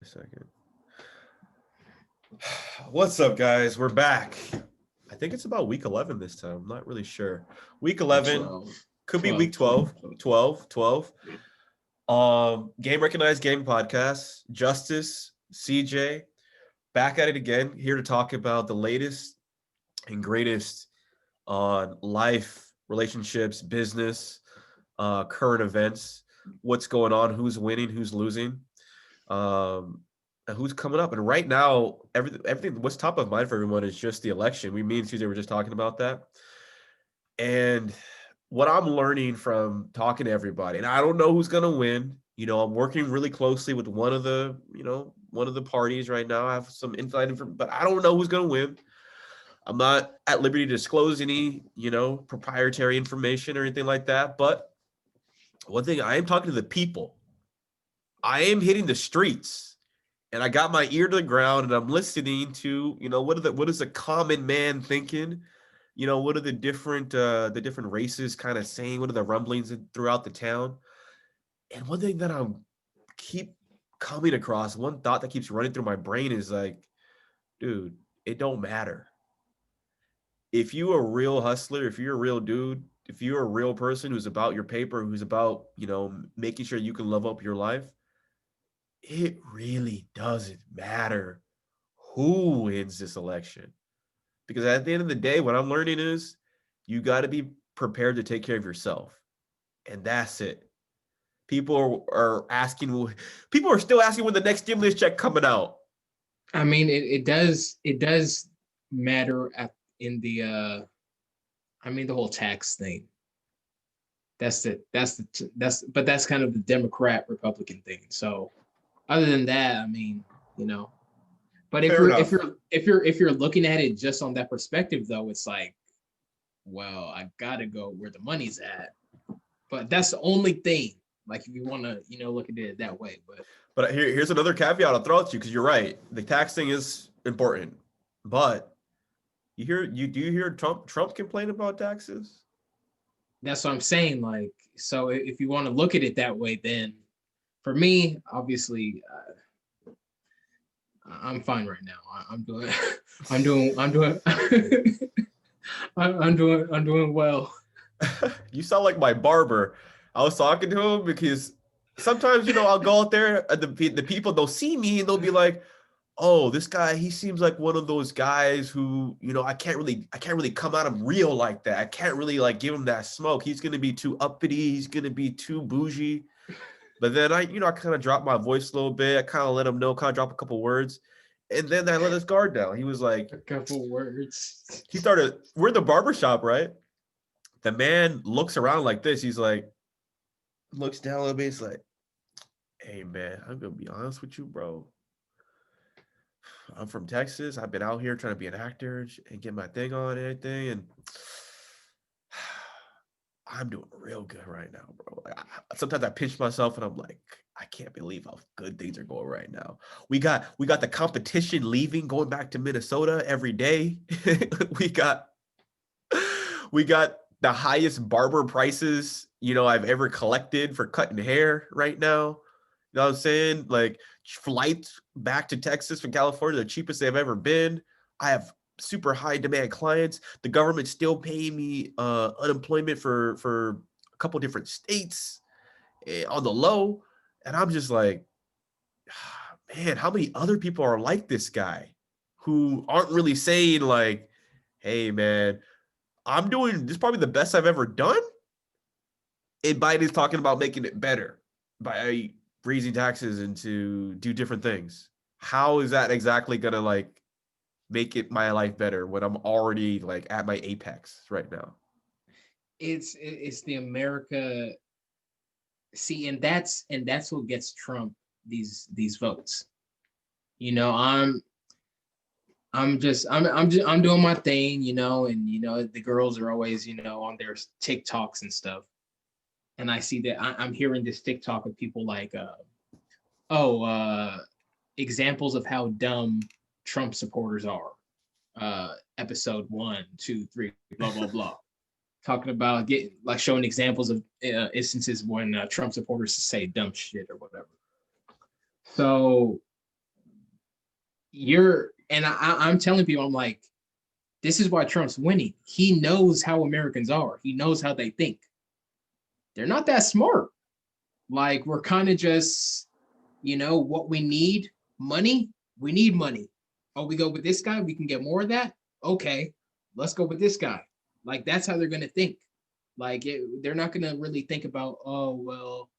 A second. What's up, guys? We're back. I think it's about week 11 this time. I'm not really sure. Week 11 could be week 12. 12. Game Recognized Game Podcast. Justice, CJ, back at it again. Here to talk about the latest and greatest on life, relationships, business, current events, what's going on, who's winning, who's losing. And who's coming up. And right now, everything what's top of mind for everyone is just the election. Me and Tuesday were just talking about that. And what I'm learning from talking to everybody, and I don't know who's gonna win. I'm working really closely with one of the parties right now. I have some inside information, but I don't know who's gonna win. I'm not at liberty to disclose any, proprietary information or anything like that. But one thing, I am talking to the people. I am hitting the streets. And I got my ear to the ground and I'm listening to, what is a common man thinking? What are the different races kind of saying? What are the rumblings throughout the town? And one thing that I'm keep coming across, one thought that keeps running through my brain is like, dude, it don't matter. If you're a real hustler, if you're a real dude, if you're a real person who's about your paper, who's about, making sure you can level up your life, it really doesn't matter who wins this election. Because at the end of the day, what I'm learning is you got to be prepared to take care of yourself. And that's it. People are still asking when the next stimulus check coming out. I mean, it does matter the whole tax thing. That's kind of the Democrat Republican thing. So other than that, I mean, but if you're looking at it just on that perspective, though, it's like, well, I gotta go where the money's at. But that's the only thing. Like, if you want to, look at it that way. But here's another caveat I'll throw at you, because you're right. The tax thing is important, but do you hear Trump complain about taxes? That's what I'm saying. Like, so if you want to look at it that way, then for me, obviously, I'm fine right now. I'm doing well. You sound like my barber. I was talking to him because sometimes, I'll go out there and the people, they'll see me and they'll be like, oh, this guy, he seems like one of those guys who, I can't really come at him real like that. I can't really like give him that smoke. He's going to be too uppity. He's going to be too bougie. But then I kind of dropped my voice a little bit. I kind of let him know, kind of drop a couple words. And then I let his guard down. He was like, a couple words. We're in the barbershop, right? The man looks around like this. He's like, looks down a little bit. He's like, hey, man, I'm going to be honest with you, bro. I'm from Texas. I've been out here trying to be an actor and get my thing on and everything. And I'm doing real good right now, bro. Like, sometimes I pinch myself and I'm like, I can't believe how good things are going right now. We got the competition leaving, going back to Minnesota every day. we got the highest barber prices, I've ever collected for cutting hair right now. You know what I'm saying? Like, flights back to Texas from California, the cheapest they've ever been. I have super high demand clients. The government's still paying me unemployment for a couple different states on the low. And I'm just like, man, how many other people are like this guy who aren't really saying like, hey, man, I'm doing this probably the best I've ever done. And Biden's talking about making it better by raising taxes and to do different things. How is that exactly going to like make it my life better when I'm already like at my apex right now? It's the America. See, and that's what gets Trump these votes. I'm doing my thing, and the girls are always, on their TikToks and stuff. And I see that I'm hearing this TikTok of people like, examples of how dumb Trump supporters are. Episode 1, 2, 3, blah, blah, blah. Talking about showing examples of instances when Trump supporters say dumb shit or whatever. So I'm telling people, I'm like, this is why Trump's winning. He knows how Americans are. He knows how they think. They're not that smart. Like, we're kind of just, what we need, money. We need money. Oh, we go with this guy, we can get more of that. Okay, let's go with this guy. Like, that's how they're gonna think. Like, they're not gonna really think about, oh well,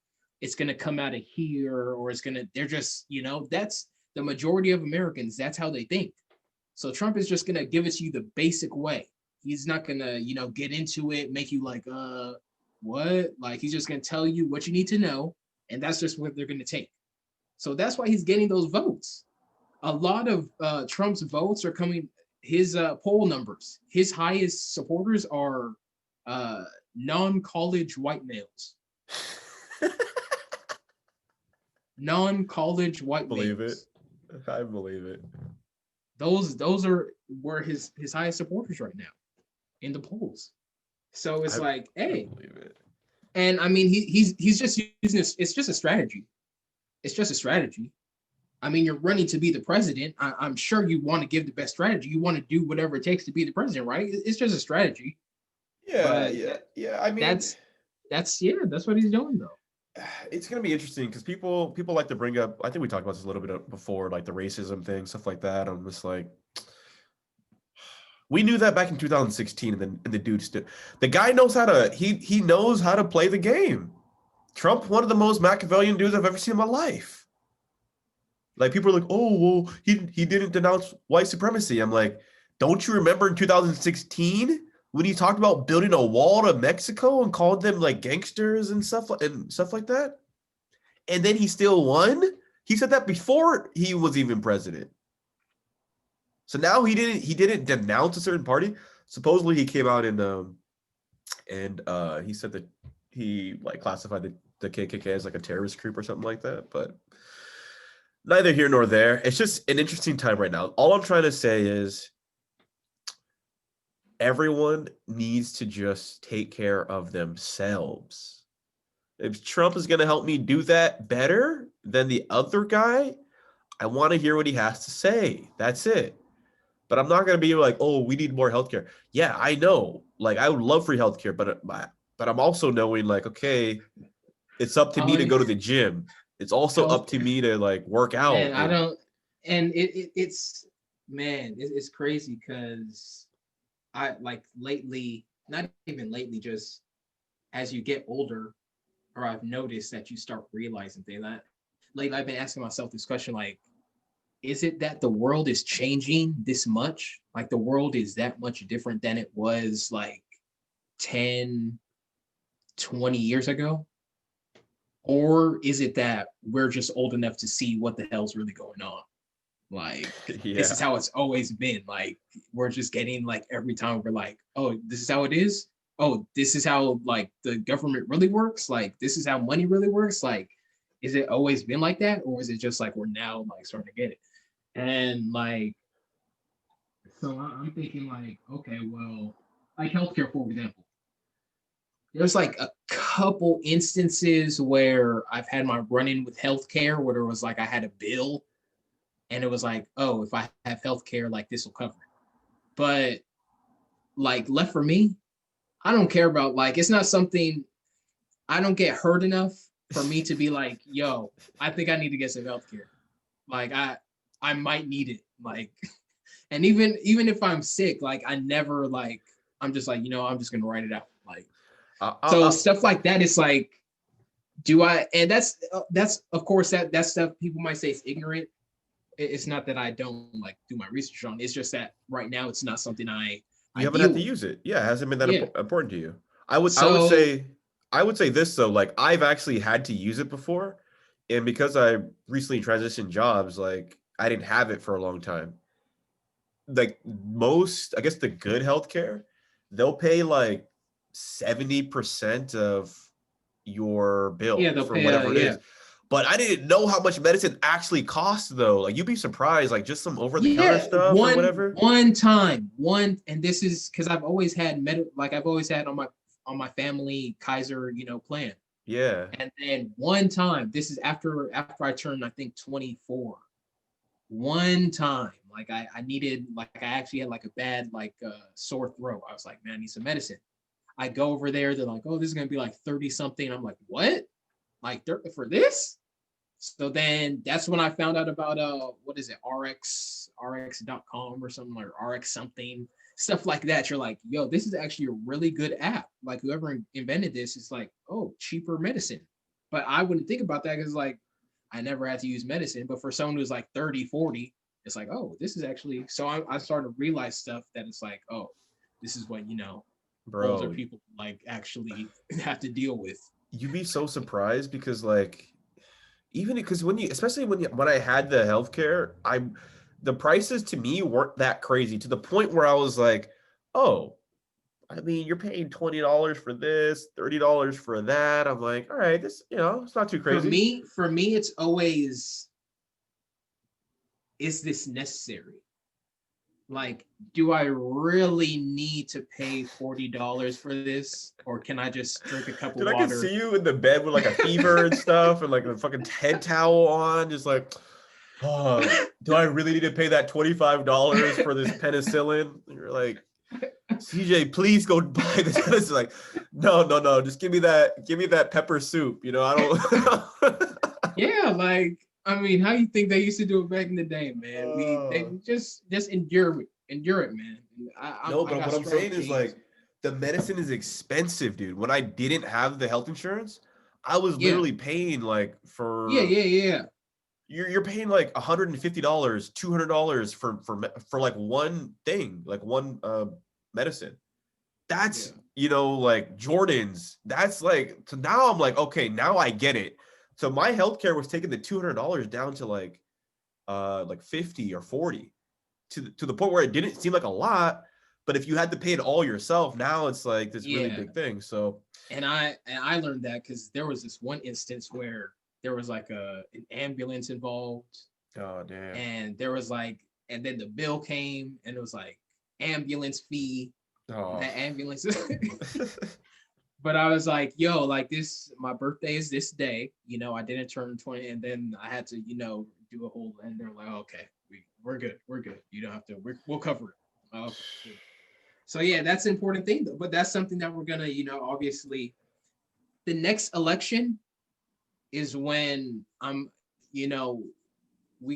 it's gonna come out of here, or it's gonna. They're just, that's the majority of Americans. That's how they think. So Trump is just gonna give it to you the basic way. He's not gonna, get into it, make you like, what? Like, he's just gonna tell you what you need to know, and that's just what they're gonna take. So that's why he's getting those votes. A lot of Trump's votes are coming. His poll numbers, his highest supporters are non-college white males. Non-college white Believe males. it. I believe it. Those are where his highest supporters right now in the polls. So it's like, hey, believe it. And I mean, he's just using this. It's just a strategy. It's just a strategy. I mean, you're running to be the president. I'm sure you want to give the best strategy. You want to do whatever it takes to be the president, right? It's just a strategy. Yeah. I mean, that's what he's doing, though. It's gonna be interesting because people like to bring up. I think we talked about this a little bit before, like the racism thing, stuff like that. I'm just like, we knew that back in 2016, and the dude still, the guy knows how to. He knows how to play the game. Trump, one of the most Machiavellian dudes I've ever seen in my life. Like, people are like, oh, well, he didn't denounce white supremacy. I'm like, don't you remember in 2016 when he talked about building a wall to Mexico and called them like gangsters and stuff like that? And then he still won. He said that before he was even president. So now he didn't denounce a certain party. Supposedly he came out and he said that he like classified the KKK as like a terrorist group or something like that, but neither here nor there. It's just an interesting time right now. All I'm trying to say is everyone needs to just take care of themselves. If Trump is going to help me do that better than the other guy, I want to hear what he has to say. That's it. But I'm not going to be like, oh, we need more healthcare. Yeah, I know. Like, I would love free healthcare, but I'm also knowing like, okay, it's up to me to go to the gym. It's also up to me to like work out. Man, I don't, and it's crazy because I like lately, not even lately, just as you get older, or I've noticed that you start realizing things. Lately, I've been asking myself this question, like, is it that the world is changing this much? Like, the world is that much different than it was like 10, 20 years ago? Or is it that we're just old enough to see what the hell's really going on? Like, This is how it's always been. Like, we're just getting like every time we're like, oh, this is how it is. Oh, this is how like the government really works. Like, this is how money really works. Like, is it always been like that? Or is it just like we're now like starting to get it? And like, so I'm thinking like, okay, well, like healthcare, for example. There's like a couple instances where I've had my run-in with healthcare where there was like I had a bill and it was like, oh, if I have healthcare, like this will cover it. But like left for me, I don't care about like it's not something I don't get hurt enough for me to be like, yo, I think I need to get some healthcare. Like I might need it. Like, and even if I'm sick, like I never like I'm just like, I'm just gonna write it out. Like so stuff like that is like, do I? And that's of course that stuff people might say is ignorant. It's not that I don't like do my research on. It's just that right now it's not something you haven't had to use it. Yeah, it hasn't been that important to you. I would say this though. Like I've actually had to use it before, and because I recently transitioned jobs, like I didn't have it for a long time. Like most, I guess the good healthcare, they'll pay like 70% of your bill for whatever it is. But I didn't know how much medicine actually costs though. Like you'd be surprised, like just some over-the-counter stuff or whatever. One time, and this is because I've always had I've always had on my family Kaiser, plan. Yeah. And then one time, this is after I turned, I think 24. One time, like I needed, like I actually had like a bad like sore throat. I was like, man, I need some medicine. I go over there. They're like, oh, this is gonna be like 30 something. I'm like, what? Like for this? So then that's when I found out about what is it, rx.com or something, like RX something, stuff like that. You're like, yo, this is actually a really good app. Like whoever invented this is like, oh, cheaper medicine. But I wouldn't think about that because like I never had to use medicine. But for someone who's like 30, 40, it's like, oh, this is actually, so I started to realize stuff that it's like, oh, this is what, older Bro, people like actually have to deal with. you'd be so surprised because like even because especially when I had the healthcare, the prices to me weren't that crazy to the point where I was like, oh, I mean, you're paying $20 for this, $30 for that. I'm like, all right, this, it's not too crazy. For me, it's always, is this necessary? Like, do I really need to pay $40 for this, or can I just drink a cup of Dude, water? I can see you in the bed with like a fever and stuff, and like a fucking head towel on, just like, oh, do I really need to pay that $25 for this penicillin? And you're like, CJ, please go buy this. It's like, no, just give me that pepper soup. I don't. Yeah, like, I mean, how you think they used to do it back in the day, man? They just endure it, man. No, but I got what I'm saying is genes. like the medicine is expensive, dude. When I didn't have the health insurance, I was Yeah, literally paying like yeah. you're paying like $150, $200 for like one thing, like one medicine. That's like Jordans. That's like, so now I'm like, okay, now I get it. So my healthcare was taking the $200 down to like 50 or 40 to the point where it didn't seem like a lot, but if you had to pay it all yourself, now it's like this really big thing. So and I learned that because there was this one instance where there was like an ambulance involved. Oh damn. And there was like, and then the bill came and it was like ambulance fee. Oh. That ambulance. But I was like, yo, like this, my birthday is this day. I didn't turn 20, and then I had to, do a whole, and they're like, okay, we're good. You don't have to, we'll cover it. Okay. So yeah, that's an important thing though. But that's something that we're gonna, obviously, the next election is when we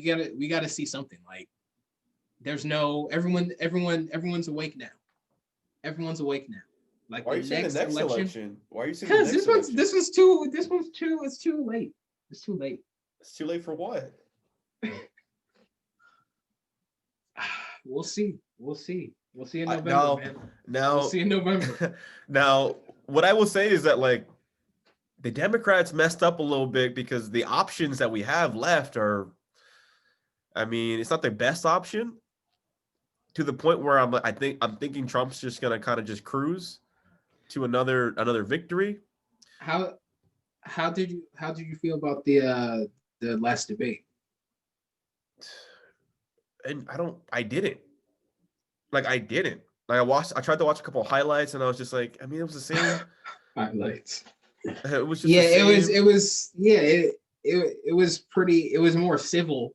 gotta see something. Like there's no everyone's awake now. Everyone's awake now. Like why are you saying the next election? Why are you saying because this one's too it's too late. It's too late. It's too late for what? We'll see in November, man. We'll see in November. Now, what I will say is that like the Democrats messed up a little bit because the options that we have left are, I mean, it's not the best option to the point where I'm thinking Trump's just gonna kind of just cruise to another victory. How did you feel about the last debate? And I didn't. Like I tried to watch a couple of highlights and I was just like, I mean, it was the same highlights. It was just it was pretty, it was more civil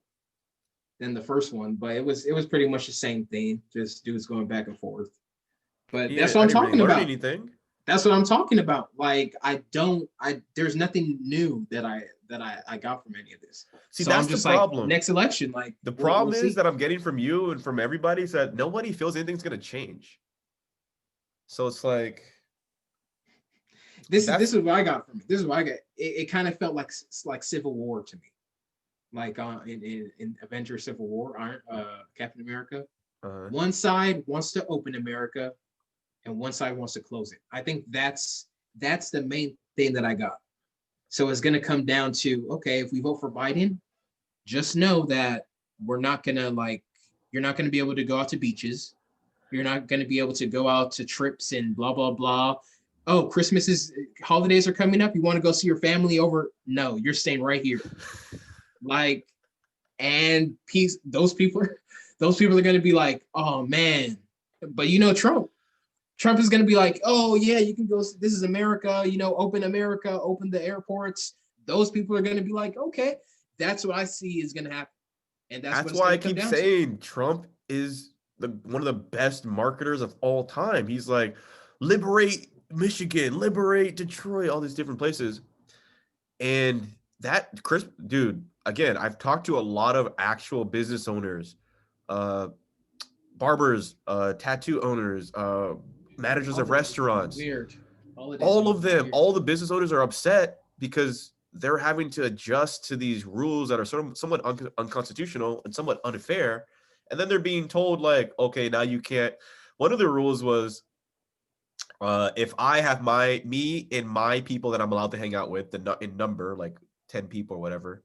than the first one, but it was pretty much the same thing, just dudes going back and forth. But that's what I'm talking about. Anything. That's what I'm talking about. Like there's nothing new that I got from any of this. See, so that's the problem. Like, next election, like the problem is that I'm getting from you and from everybody is that nobody feels anything's gonna change. So it's like this is what I got from it. This is what I got. It kind of felt like Civil War to me. Like in Avengers Civil War, Captain America. One side wants to open America and one side wants to close it. I think that's the main thing that I got. So it's going to come down to, okay, if we vote for Biden, just know that we're not going to you're not going to be able to go out to beaches. You're not going to be able to go out to trips and blah, blah, blah. Oh, holidays are coming up. You want to go see your family over? No, you're staying right here. And peace. Those people are going to be like, oh man, but Trump is going to be like, oh yeah, you can go. This is America, open America, open the airports. Those people are going to be like, okay, that's what I see is going to happen. And that's what That's it's why going I to come keep down to. saying Trump is one of the best marketers of all time. He's like, liberate Michigan, liberate Detroit, all these different places. And that Chris, dude, again, I've talked to a lot of actual business owners, uh, barbers, tattoo owners, managers of Holidays are restaurants. weird. Holidays All are of them, weird. all the business owners are upset because they're having to adjust to these rules that are somewhat unconstitutional and somewhat unfair. And then they're being told, like, okay, now you can't. One of the rules was if I have me and my people that I'm allowed to hang out with, in number, like 10 people or whatever,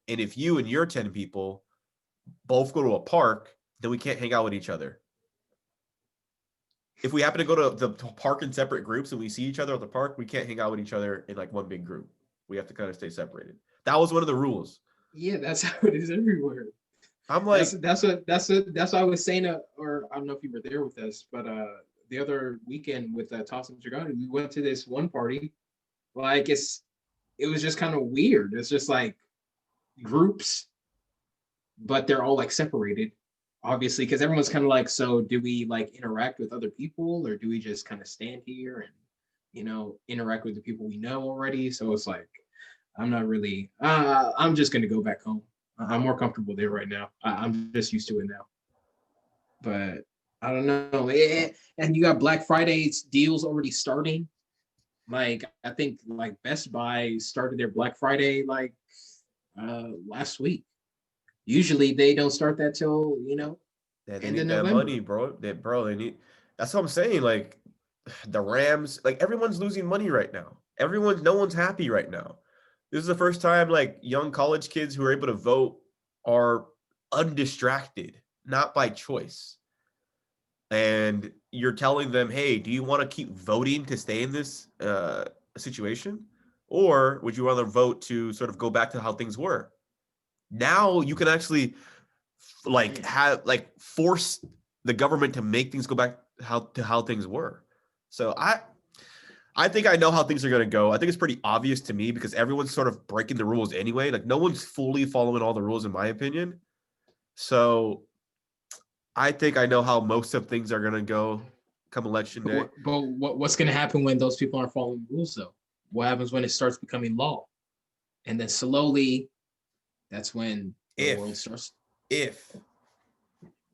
and if you and your 10 people both go to a park, then we can't hang out with each other. If we happen to go to the park in separate groups and we see each other at the park, we can't hang out with each other in like one big group. We have to kind of stay separated. That was one of the rules. Yeah, that's how it is everywhere. I'm like, That's what I was saying. Or I don't know if you were there with us, but the other weekend with Tausifur Osmani, we went to this one party. Like it was just kind of weird. It's just like groups, but they're all like separated, obviously, because everyone's kind of like, so do we like interact with other people, or do we just kind of stand here and interact with the people we know already? So it's like I'm not really. I'm just gonna go back home. I'm more comfortable there right now. I'm just used to it now. But I don't know. And you got Black Friday's deals already starting. Like I think like Best Buy started their Black Friday like last week. Usually they don't start that till yeah, they end of need that November. money, bro. They need. That's what I'm saying. Like the Rams, like everyone's losing money right now. No one's happy right now. This is the first time like young college kids who are able to vote are undistracted, not by choice. And you're telling them, hey, do you want to keep voting to stay in this situation? Or would you rather vote to sort of go back to how things were? Now you can actually like have like force the government to make things go back how things were. So I think I know how things are going to go. I think it's pretty obvious to me because everyone's sort of breaking the rules anyway. Like no one's fully following all the rules in my opinion. So I think I know how most of things are going to go come election day. What's going to happen when those people aren't following the rules though? What happens when it starts becoming law? And then slowly, that's when the world starts. If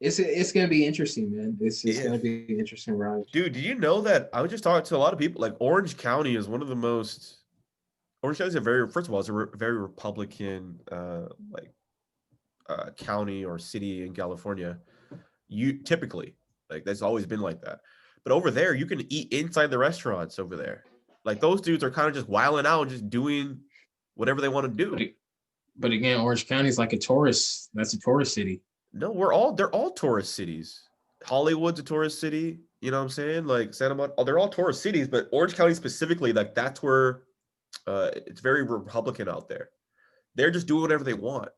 It's going to be interesting, man. It's going to be an interesting ride. Dude, did you know that I was just talking to a lot of people? Like Orange County is one of the most. Orange County is first of all, it's a very Republican county or city in California. You typically like that's always been like that. But over there, you can eat inside the restaurants over there. Like those dudes are kind of just wilding out, just doing whatever they want to do. But again, Orange County is like a tourist. That's a tourist city. No, they're all tourist cities. Hollywood's a tourist city. You know what I'm saying? Like Santa Monica, they're all tourist cities, but Orange County specifically, like that's where it's very Republican out there. They're just doing whatever they want.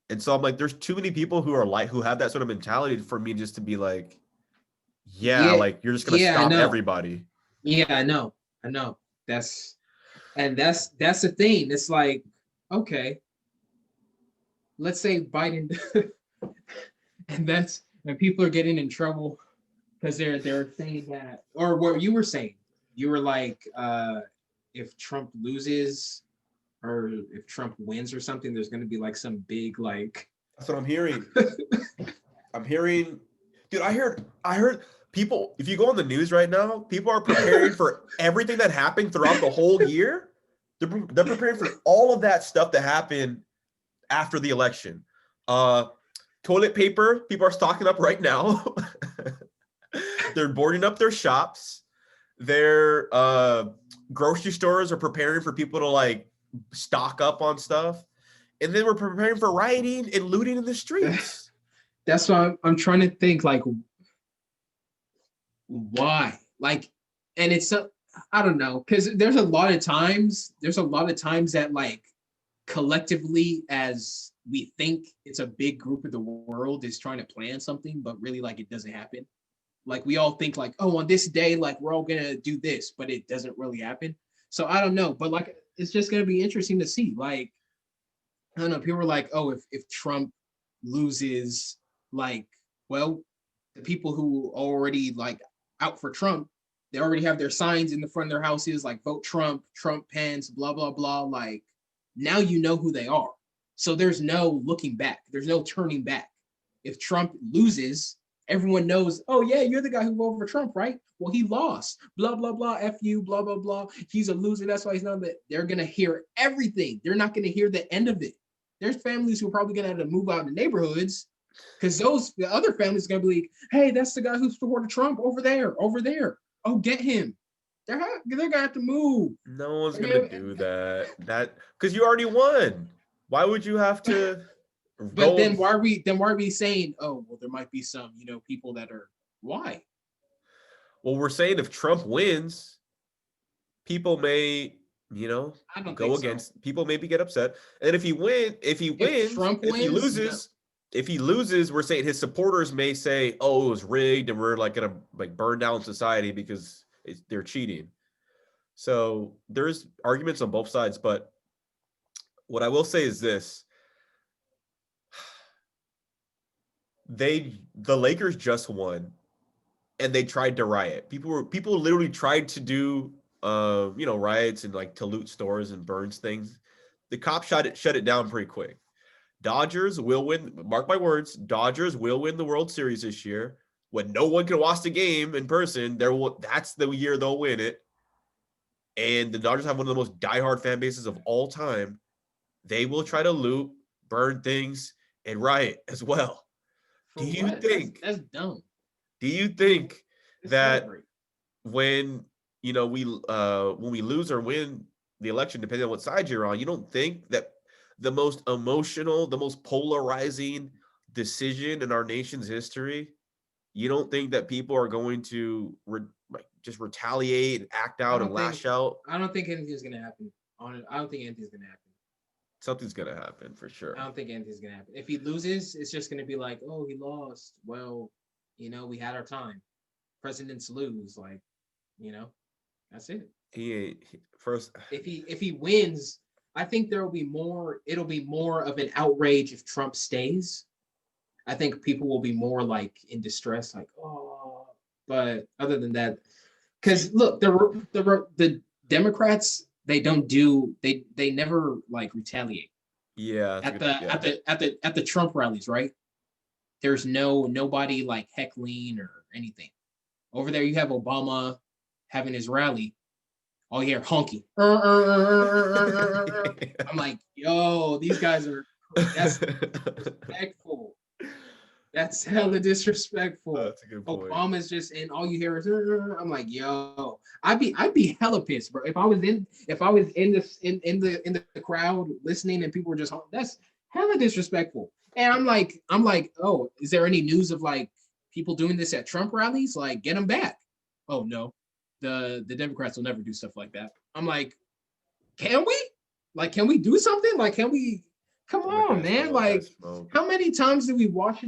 And so I'm like, there's too many people who have that sort of mentality for me just to be like, yeah, like you're just gonna stop everybody. Yeah, I know. That's the thing. It's like, okay, let's say Biden, and people are getting in trouble because they're saying that, or what you were saying, you were like, if Trump loses or if Trump wins or something, there's going to be like some big like. That's what I'm hearing. I'm hearing, dude. I heard people. If you go on the news right now, people are preparing for everything that happened throughout the whole year. They're preparing for all of that stuff that happened after the election. Toilet paper, people are stocking up right now. They're boarding up their shops. Their grocery stores are preparing for people to like stock up on stuff. And then we're preparing for rioting and looting in the streets. That's why I'm trying to think like why? Like, and it's I don't know, because there's a lot of times that like collectively as we think it's a big group of the world is trying to plan something, but really like it doesn't happen. Like we all think like, oh, on this day, like we're all gonna do this, but it doesn't really happen. So I don't know, but like it's just gonna be interesting to see. Like, I don't know, people are like, oh, if Trump loses, like, well, the people who already like out for Trump, they already have their signs in the front of their houses, like vote Trump, Trump pens, blah, blah, blah. Like, now you know who they are. So there's no looking back. There's no turning back. If Trump loses, everyone knows, oh, yeah, you're the guy who voted for Trump, right? Well, he lost. Blah, blah, blah. F you, blah, blah, blah. He's a loser. That's why he's not that. They're going to hear everything. They're not going to hear the end of it. There's families who are probably going to have to move out in the neighborhoods because the other families are going to be like, hey, that's the guy who supported Trump over there, over there. Oh, get him. They're going to have to move. No one's going to do that because you already won. Why would you have to? But then why are we saying, oh, well, there might be some, people that are, why? Well, we're saying if Trump wins, people may, I don't go against. So. People maybe get upset. And if he wins, if he loses, we're saying his supporters may say, oh, it was rigged and we're like going to like burn down society because they're cheating. So there's arguments on both sides. But what I will say is this. The Lakers just won and they tried to riot. People literally tried to do riots and like to loot stores and burns things. The cops shut it down pretty quick. Dodgers will win, mark my words, Dodgers will win the World Series this year. When no one can watch the game in person, that's the year they'll win it. And the Dodgers have one of the most diehard fan bases of all time. They will try to loot, burn things, and riot as well. Do you think that's dumb? Do you think that when we lose or win the election, depending on what side you're on, you don't think that the most emotional, the most polarizing decision in our nation's history, you don't think that people are going to just retaliate and act out and lash out? I don't think anything's going to happen. I don't think anything's going to happen. Something's going to happen for sure. I don't think anything's going to happen. If he loses, it's just going to be like, oh, he lost. Well, we had our time. Presidents lose. Like, that's it. If he wins, I think it'll be more of an outrage if Trump stays. I think people will be more like in distress, like, oh, but other than that, because look, the Democrats, they never like retaliate. Yeah. At the Trump rallies, right? There's nobody like heckling or anything. Over there, you have Obama having his rally. All you hear honky. I'm like, yo, these guys that's disrespectful. That's hella disrespectful. That's a good point. Obama's just, and all you hear is, I'm like, yo, I'd be hella pissed, bro. If I was in the crowd listening and people were just, that's hella disrespectful. And I'm like, oh, is there any news of like people doing this at Trump rallies? Like, get them back. Oh no, the Democrats will never do stuff like that. I'm like, can we? Like, can we do something? Like, can we? Come on, man. Like, how many times do we watch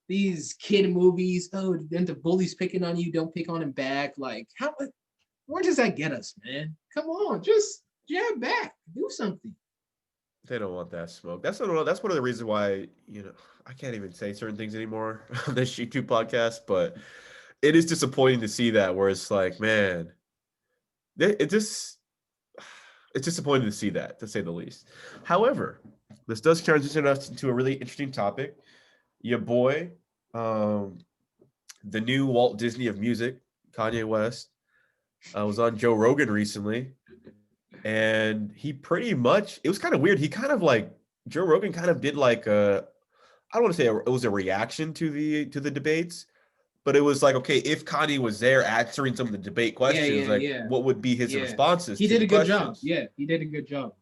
these kid movies? Oh, then the bully's picking on you, don't pick on him back. Like, where does that get us, man? Come on, just jab back, do something. They don't want that smoke. That's one of the reasons why, I can't even say certain things anymore on this YouTube podcast, but it is disappointing to see that where it's like, man, it's disappointing to see that, to say the least. However, this does transition us into a really interesting topic. Your boy, the new Walt Disney of music, Kanye West, was on Joe Rogan recently. And he pretty much, it was kind of weird. He kind of like, Joe Rogan kind of did like I don't want to say it was a reaction to the debates, but it was like, okay, if Kanye was there answering some of the debate questions, what would be his responses? He did a good job. Yeah, he did a good job.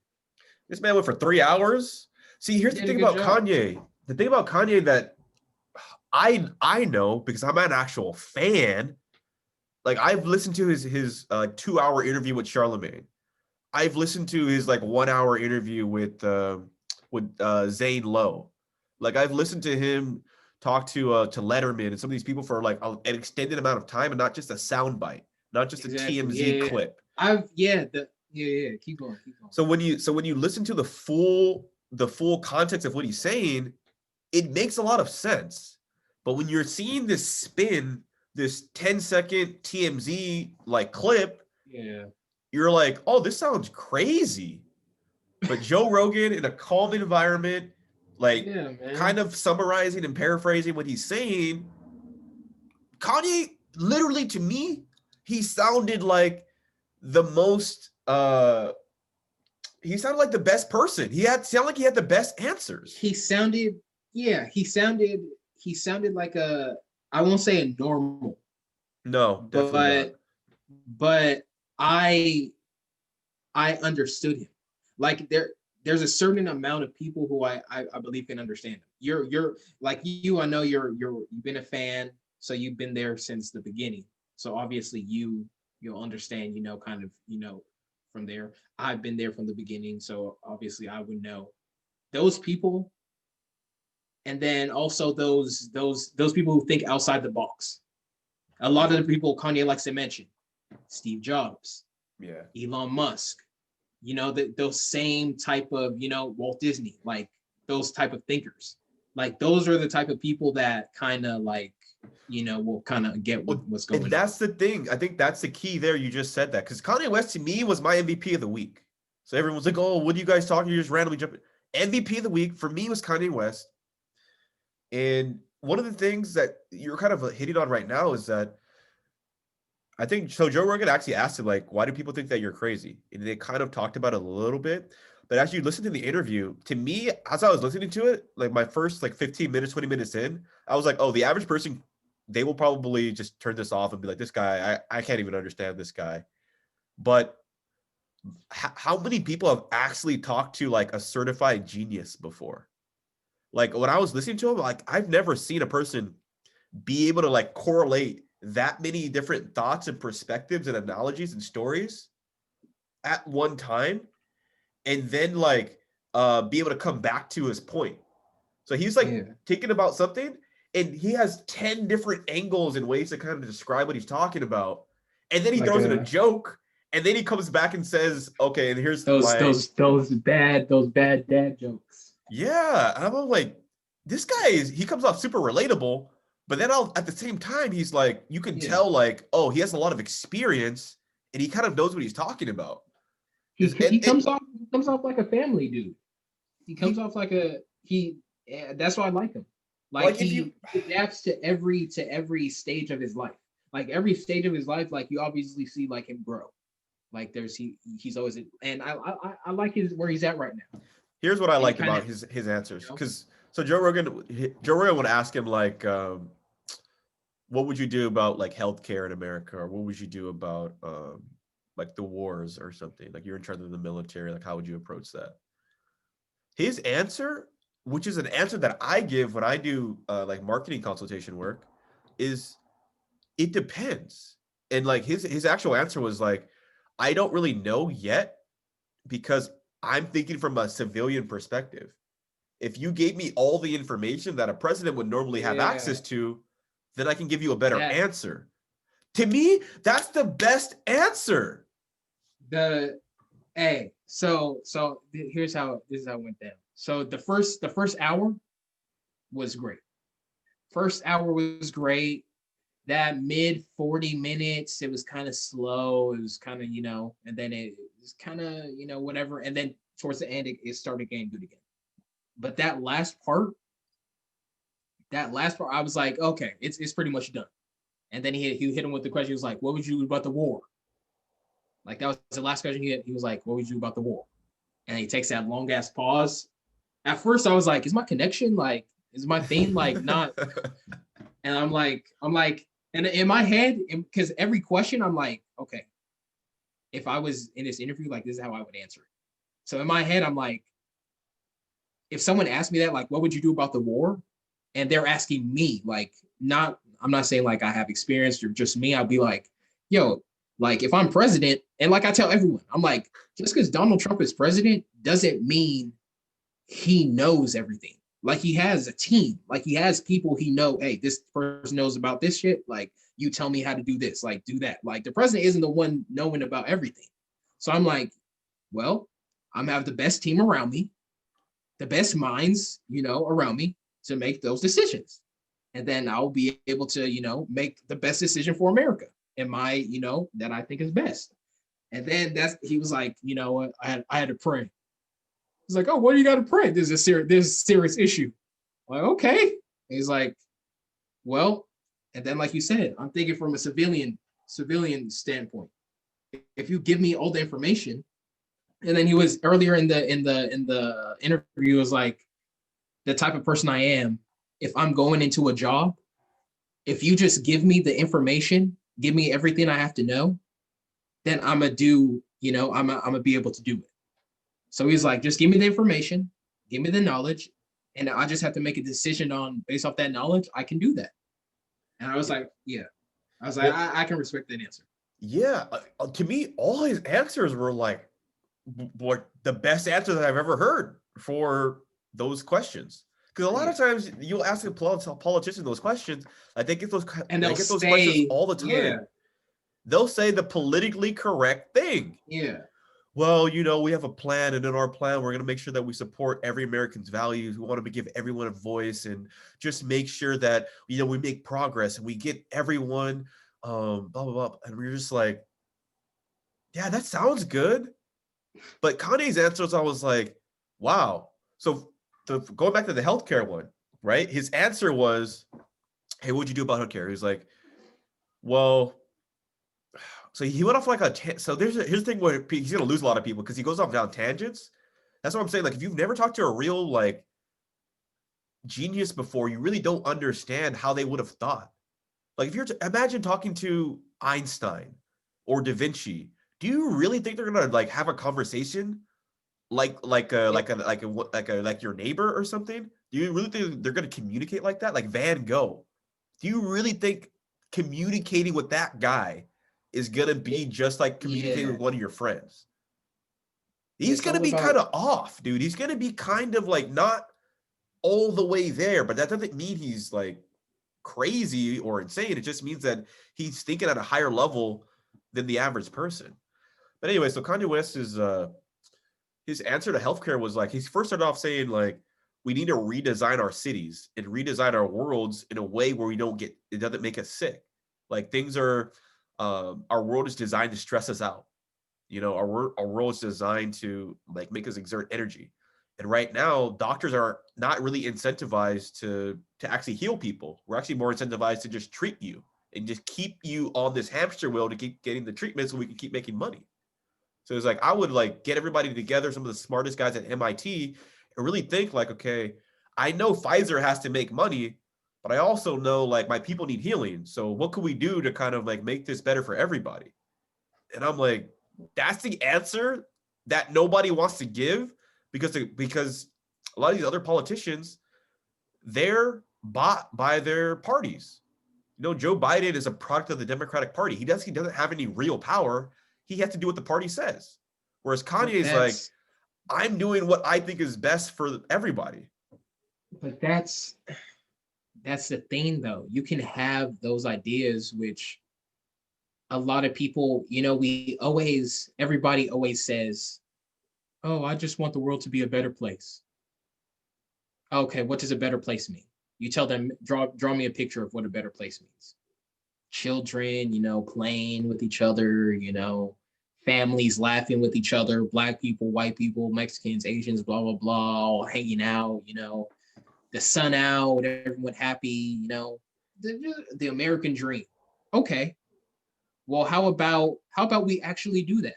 This man went for 3 hours. See, here's the thing about Kanye. The thing about Kanye that I know, because I'm an actual fan, like I've listened to his 2-hour interview with Charlemagne. I've listened to his 1-hour interview with Zane Lowe. Like I've listened to him talk to Letterman and some of these people for like an extended amount of time and not just a soundbite, not just a TMZ clip. Keep going. So when you listen to the full context of what he's saying, it makes a lot of sense. But when you're seeing this spin, this 10-second TMZ like clip, Yeah. you're like, oh, this sounds crazy. But Joe Rogan in a calm environment, like kind of summarizing and paraphrasing what he's saying, Kanye, literally to me, he sounded like the most he sounded like the best person. He sounded like he had the best answers. He sounded like a, I won't say a normal. No, definitely not. But I understood him. Like there's a certain amount of people who I believe can understand him. You're like you, I know you've been a fan, so you've been there since the beginning. So obviously you'll understand, kind of, from there. I've been there from the beginning, so obviously I would know those people. And then also those people who think outside the box. A lot of the people Kanye likes to mention, Steve Jobs, Elon Musk, those same type of, Walt Disney, like those type of thinkers. Like those are the type of people that kind of like, will kind of get what's going on. And that's the thing. I think that's the key there. You just said that because Kanye West to me was my MVP of the week. So everyone's like, oh, what are you guys talking? You just randomly jumping. MVP of the week for me was Kanye West. And one of the things that you're kind of hitting on right now is that I think so. Joe Rogan actually asked him, like, why do people think that you're crazy? And they kind of talked about it a little bit. But as you listen to the interview, to me, as I was listening to it, like my first like 15 minutes, 20 minutes in, I was like, oh, the average person, they will probably just turn this off and be like, this guy, I can't even understand this guy. But how many people have actually talked to like a certified genius before? Like when I was listening to him, like I've never seen a person be able to like correlate that many different thoughts and perspectives and analogies and stories at one time and then like be able to come back to his point. So he's like thinking about something and he has 10 different angles and ways to kind of describe what he's talking about. And then he throws in a joke and then he comes back and says, okay, and here's those bad dad jokes. Yeah. And I'm like, this guy he comes off super relatable, but then at the same time, he's like, you can tell like, oh, he has a lot of experience and he kind of knows what he's talking about. He comes off like a family dude. He comes off like that's why I like him. Like he adapts to every stage of his life. Like every stage of his life, like you obviously see like him grow. Like he's always, and I like where he's at right now. Here's what I liked about his answers, because so Joe Rogan would ask him like, what would you do about like healthcare in America, or what would you do about like the wars or something? Like you're in charge of the military, like how would you approach that? His answer, which is an answer that I give when I do like marketing consultation work, is it depends. And like his actual answer was like, I don't really know yet because I'm thinking from a civilian perspective. If you gave me all the information that a president would normally have access to, then I can give you a better answer. To me, that's the best answer. So here's how it went down. So the first hour was great. First hour was great. That mid 40 minutes, it was kind of slow. It was kind of, and then it was kind of, whatever. And then towards the end, it started getting good again. But that last part, I was like, okay, it's pretty much done. And then he hit him with the question. He was like, what would you do about the war? Like that was the last question he was like, what would you do about the war? And he takes that long ass pause. At first I was like, is my connection like, is my thing like not? And I'm like, and in my head, because every question I'm like, okay, if I was in this interview, like this is how I would answer it. So in my head, I'm like, if someone asked me that, like, what would you do about the war? And they're asking me, like, I'm not saying like I have experience or just me. I'll be like, yo, like if I'm president, and like I tell everyone, I'm like, just because Donald Trump is president doesn't mean he knows everything. Like he has a team, like he has people he know, hey, this person knows about this shit. Like you tell me how to do this, like do that. Like the president isn't the one knowing about everything. So I'm like, well, I'm gonna have the best team around me, the best minds, around me. to make those decisions. And then I'll be able to, make the best decision for America in my, that I think is best. And then he was like, I had to pray. He's like, oh, what do you got to pray? There's a serious issue. I'm like, okay. And he's like, well, and then like you said, I'm thinking from a civilian standpoint. If you give me all the information, and then he was earlier in the interview was like, the type of person I am, if I'm going into a job, if you just give me the information, give me everything I have to know, then I'm gonna do, I'm gonna be able to do it. So he's like, just give me the information, give me the knowledge, and I just have to make a decision based off that knowledge. I can do that. And I was like, yeah. I was like, I can respect that answer. Yeah. To me, all his answers were like what the best answer that I've ever heard for those questions. Because a lot of times you'll ask a politician those questions, like they get those questions all the time. Yeah. They'll say the politically correct thing. Yeah. Well, we have a plan, and in our plan, we're going to make sure that we support every American's values. We want to give everyone a voice and just make sure that, we make progress and we get everyone, blah, blah, blah. And we're just like, yeah, that sounds good. But Kanye's answers, I was like, wow. So going back to the healthcare one, right? His answer was, hey, what'd you do about healthcare? He's like, well, so he went off like so here's the thing where he's going to lose a lot of people because he goes off down tangents. That's what I'm saying. Like, if you've never talked to a real, like, genius before, you really don't understand how they would have thought. Like, if you're imagine talking to Einstein or Da Vinci, do you really think they're going to, like, have a conversation like your neighbor or something? Do you really think they're going to communicate like that? Like Van Gogh. Do you really think communicating with that guy is going to be just like communicating with one of your friends? He's going to be kind of off, dude. He's going to be kind of like not all the way there, but that doesn't mean he's like crazy or insane. It just means that he's thinking at a higher level than the average person. But anyway, so Kanye West is his answer to healthcare was like, he first started off saying like, we need to redesign our cities and redesign our worlds in a way where it doesn't make us sick. Like things are, our world is designed to stress us out. Our world is designed to like make us exert energy. And right now, doctors are not really incentivized to actually heal people. We're actually more incentivized to just treat you and just keep you on this hamster wheel to keep getting the treatment so we can keep making money. So it's like, I would like get everybody together, some of the smartest guys at MIT, and really think like, okay, I know Pfizer has to make money, but I also know like my people need healing. So what could we do to kind of like make this better for everybody? And I'm like, that's the answer that nobody wants to give because a lot of these other politicians, they're bought by their parties. Joe Biden is a product of the Democratic Party. He doesn't have any real power. He has to do what the party says. Whereas Kanye is like, I'm doing what I think is best for everybody. But that's the thing, though. You can have those ideas, which a lot of people, everybody always says, oh, I just want the world to be a better place. Okay, what does a better place mean? You tell them, draw me a picture of what a better place means. Children, playing with each other, families laughing with each other, Black people, white people, Mexicans, Asians, blah, blah, blah, all hanging out, the sun out, everyone happy, the American dream. Okay. Well, how about we actually do that?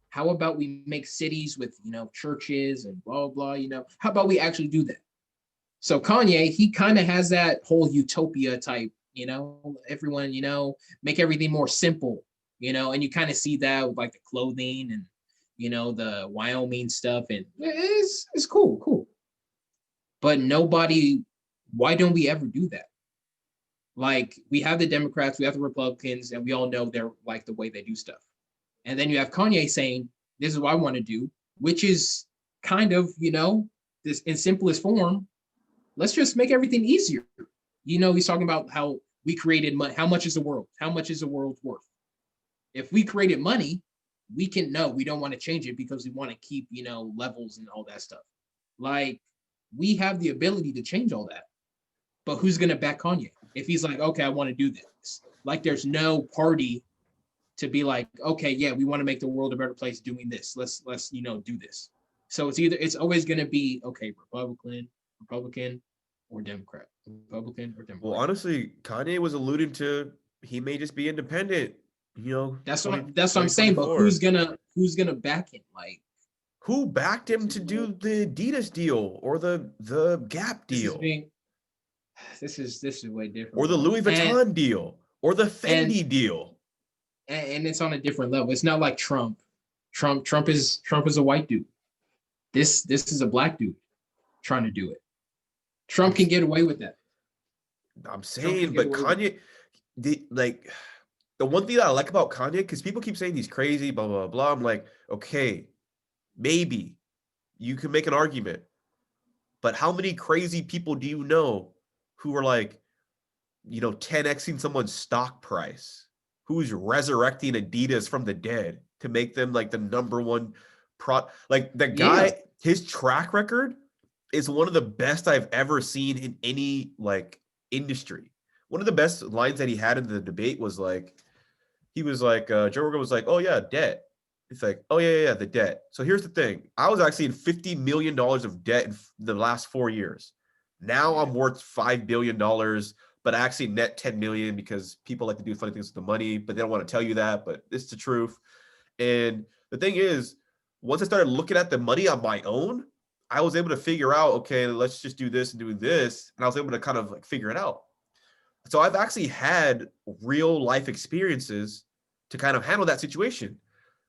How about we make cities with, churches and blah, blah, how about we actually do that? So Kanye, he kind of has that whole utopia type, everyone, make everything more simple, and you kind of see that with like the clothing and, the Wyoming stuff, and it's cool. But why don't we ever do that? Like, we have the Democrats, we have the Republicans, and we all know they're like the way they do stuff. And then you have Kanye saying, this is what I want to do, which is kind of, this in simplest form, let's just make everything easier. He's talking about how we created money. How much is the world? How much is the world worth? If we created money, we don't want to change it because we want to keep, levels and all that stuff. Like, we have the ability to change all that. But who's gonna back Kanye if he's like, okay, I want to do this? Like, there's no party to be like, okay, yeah, we want to make the world a better place doing this. Let's do this. So it's always gonna be okay, Republican, or Democrat, Republican or Democrat. Well, honestly, Kanye was alluding to he may just be independent. That's what I'm saying. But who's gonna back him? Like, who backed him to do the Adidas deal or the Gap deal? This is way different. Or the Louis Vuitton deal or the Fendi deal. And it's on a different level. It's not like Trump. Trump is a white dude. This is a black dude trying to do it. Trump can get away with that. I'm saying, but Kanye, the one thing that I like about Kanye, because people keep saying he's crazy, blah, blah, blah. I'm like, okay, maybe you can make an argument. But how many crazy people do you know who are like, 10xing someone's stock price? Who's resurrecting Adidas from the dead to make them like the number one like the guy, his track record is one of the best I've ever seen in any like industry. One of the best lines that he had in the debate was like, Joe Rogan was like, oh yeah, debt. It's like, oh yeah, the debt. So here's the thing. I was actually in $50 million of debt in the last 4 years. Now I'm worth $5 billion, but I actually net 10 million because people like to do funny things with the money, but they don't want to tell you that, but it's the truth. And the thing is, once I started looking at the money on my own, I was able to figure out, okay, let's just do this and do this. And I was able to kind of like figure it out. So I've actually had real life experiences to kind of handle that situation.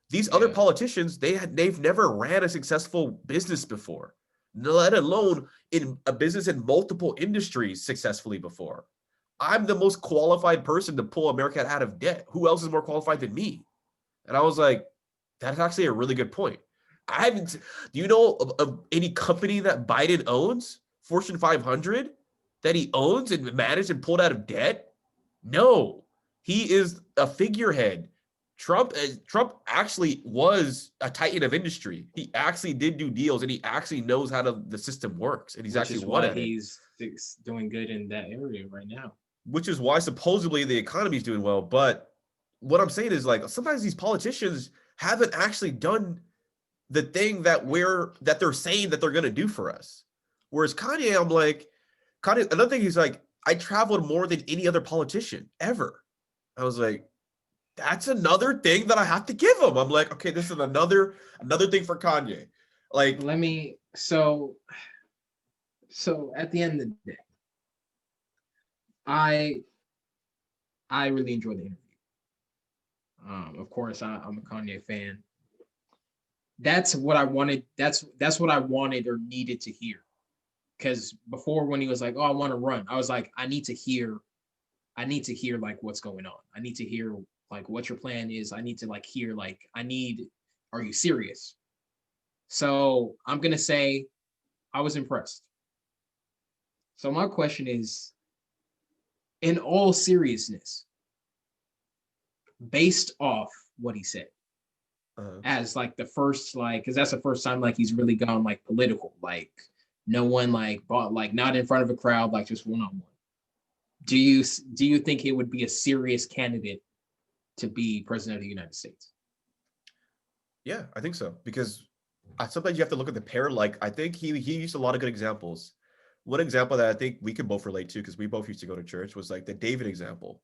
These other politicians, they've never ran a successful business before, let alone in a business in multiple industries successfully before. I'm the most qualified person to pull America out of debt. Who else is more qualified than me? And I was like, that's actually a really good point. Do you know of any company that Biden owns, Fortune 500, that he owns and managed and pulled out of debt? No, he is a figurehead. Trump actually was a titan of industry. He actually did do deals, and he actually knows how the system works, and he's actually won at it. He's doing good in that area right now. Which is why supposedly the economy is doing well. But what I'm saying is, like, sometimes these politicians haven't actually done the thing that they're saying that they're going to do for us. Whereas Kanye, I'm like, another thing, he's like, I traveled more than any other politician ever. I was like, that's another thing that I have to give him. I'm like, okay, this is another thing for Kanye. Like, so at the end of the day, I really enjoyed the interview. Of course, I'm a Kanye fan. That's what I wanted. That's what I wanted or needed to hear. Because before, when he was like, "Oh, I want to run," I was like, I need to hear like what's going on. I need to hear like what your plan is. I need to like hear like are you serious? So I'm gonna say I was impressed. So my question is, in all seriousness, based off what he said, as like the first, like, because that's the first time like he's really gone like political, like no one like bought, like not in front of a crowd, like just one-on-one. Do you think it would be a serious candidate to be president of the United States? Yeah, I think so, because sometimes you have to look at the pair. Like, I think he used a lot of good examples. One example that I think we could both relate to, because we both used to go to church, was like the David example,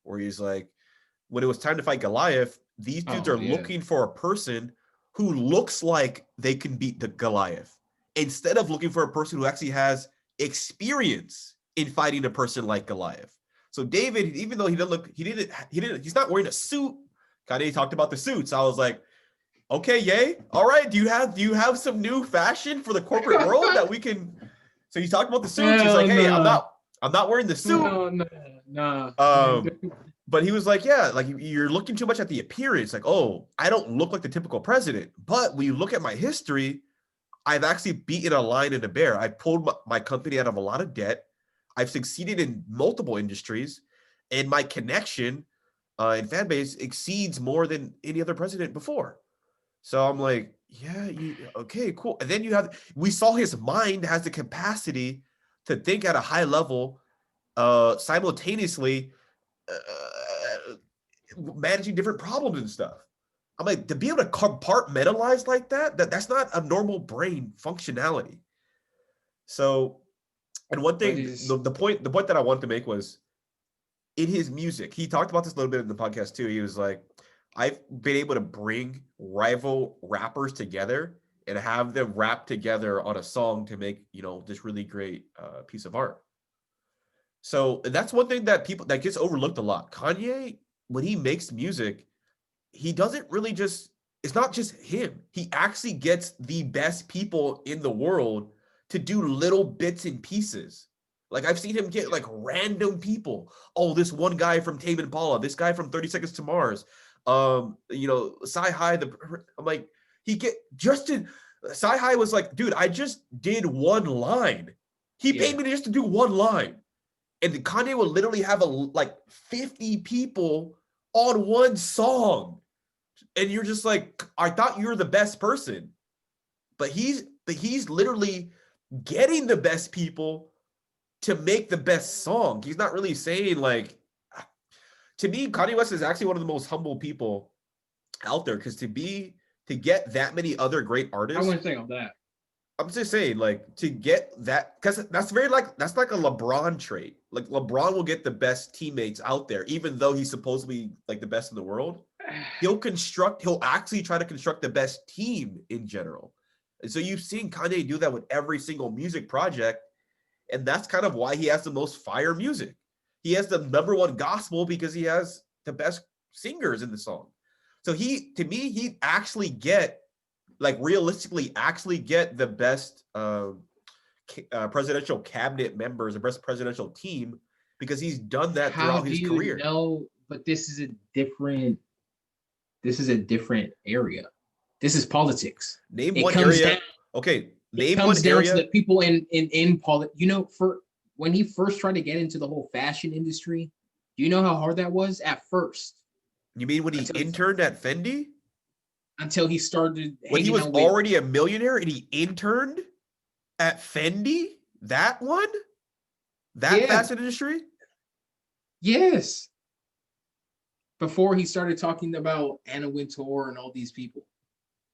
where he's like, when it was time to fight Goliath, these dudes are looking for a person who looks like they can beat the Goliath, instead of looking for a person who actually has experience in fighting a person like Goliath. So David, even though he's not wearing a suit. Kanye talked about the suits. I was like, okay, yay. All right. Do you have some new fashion for the corporate world that we can? So he talked about the suits. He's like, hey, I'm not wearing the suit. No. But he was like, yeah, like you're looking too much at the appearance. Like, oh, I don't look like the typical president. But when you look at my history, I've actually beaten a lion and a bear. I pulled my company out of a lot of debt. I've succeeded in multiple industries, and my connection and fan base exceeds more than any other president before. So I'm like, yeah, okay, cool. And then we saw his mind has the capacity to think at a high level simultaneously managing different problems and stuff. I'm like, to be able to compartmentalize like that's not a normal brain functionality. So, and one thing, the point that I wanted to make was in his music, he talked about this a little bit in the podcast too. He was like, I've been able to bring rival rappers together and have them rap together on a song to make, this really great piece of art. So that's one thing that gets overlooked a lot. Kanye, when he makes music, he doesn't really it's not just him. He actually gets the best people in the world to do little bits and pieces. Like I've seen him get like random people. Oh, this one guy from Tame Impala, this guy from 30 Seconds to Mars. Sci-Hi, I'm like, Sci-Hi was like, dude, I just did one line. He paid me just to do one line. And Kanye will literally have like 50 people on one song. And you're just like, I thought you were the best person. But he's literally getting the best people to make the best song. He's not really saying like, to me, Kanye West is actually one of the most humble people out there, because to get that many other great artists. I wouldn't say on that. I'm just saying, like, to get that, because that's like a LeBron trait. Like LeBron will get the best teammates out there, even though he's supposed to be like the best in the world. He'll actually try to construct the best team in general. And so you've seen Kanye do that with every single music project. And that's kind of why he has the most fire music. He has the number one gospel because he has the best singers in the song. So to me, he actually realistically get the best presidential cabinet members, the best presidential team, because he's done that throughout his career. No, but this is a different area. This is politics. Name one area. Okay. Name one area. To the people in politics. For when he first tried to get into the whole fashion industry, do you know how hard that was at first? You mean when he interned at Fendi? Until he started. When he was already a millionaire and he interned at Fendi? That one? That fashion industry? Yes. Before he started talking about Anna Wintour and all these people.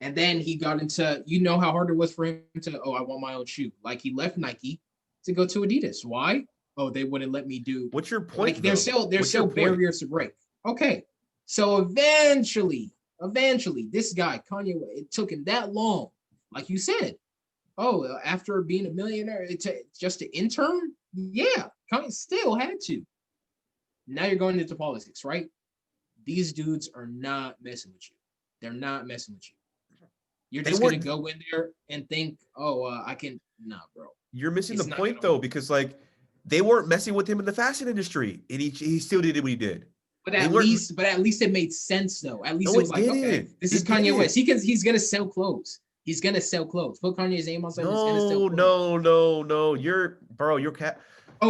And then he got into, how hard it was for him to, I want my own shoe. Like he left Nike to go to Adidas. Why? Oh, they wouldn't let me do. What's your point? Like, there's still barriers to break. Okay. So eventually, this guy, Kanye, it took him that long. Like you said, after being a millionaire, just to intern? Yeah, Kanye still had to. Now you're going into politics, right? These dudes are not messing with you. They're not messing with you. You're just going to go in there and think, I can. Nah, bro. You're missing the point, though, because, like, they weren't messing with him in the fashion industry, and he still did what he did. But at least it made sense, though. At least it was like, okay, this is Kanye West. He's going to sell clothes. He's going to sell clothes. Put Kanye's name on something. He's going to sell clothes. No. You're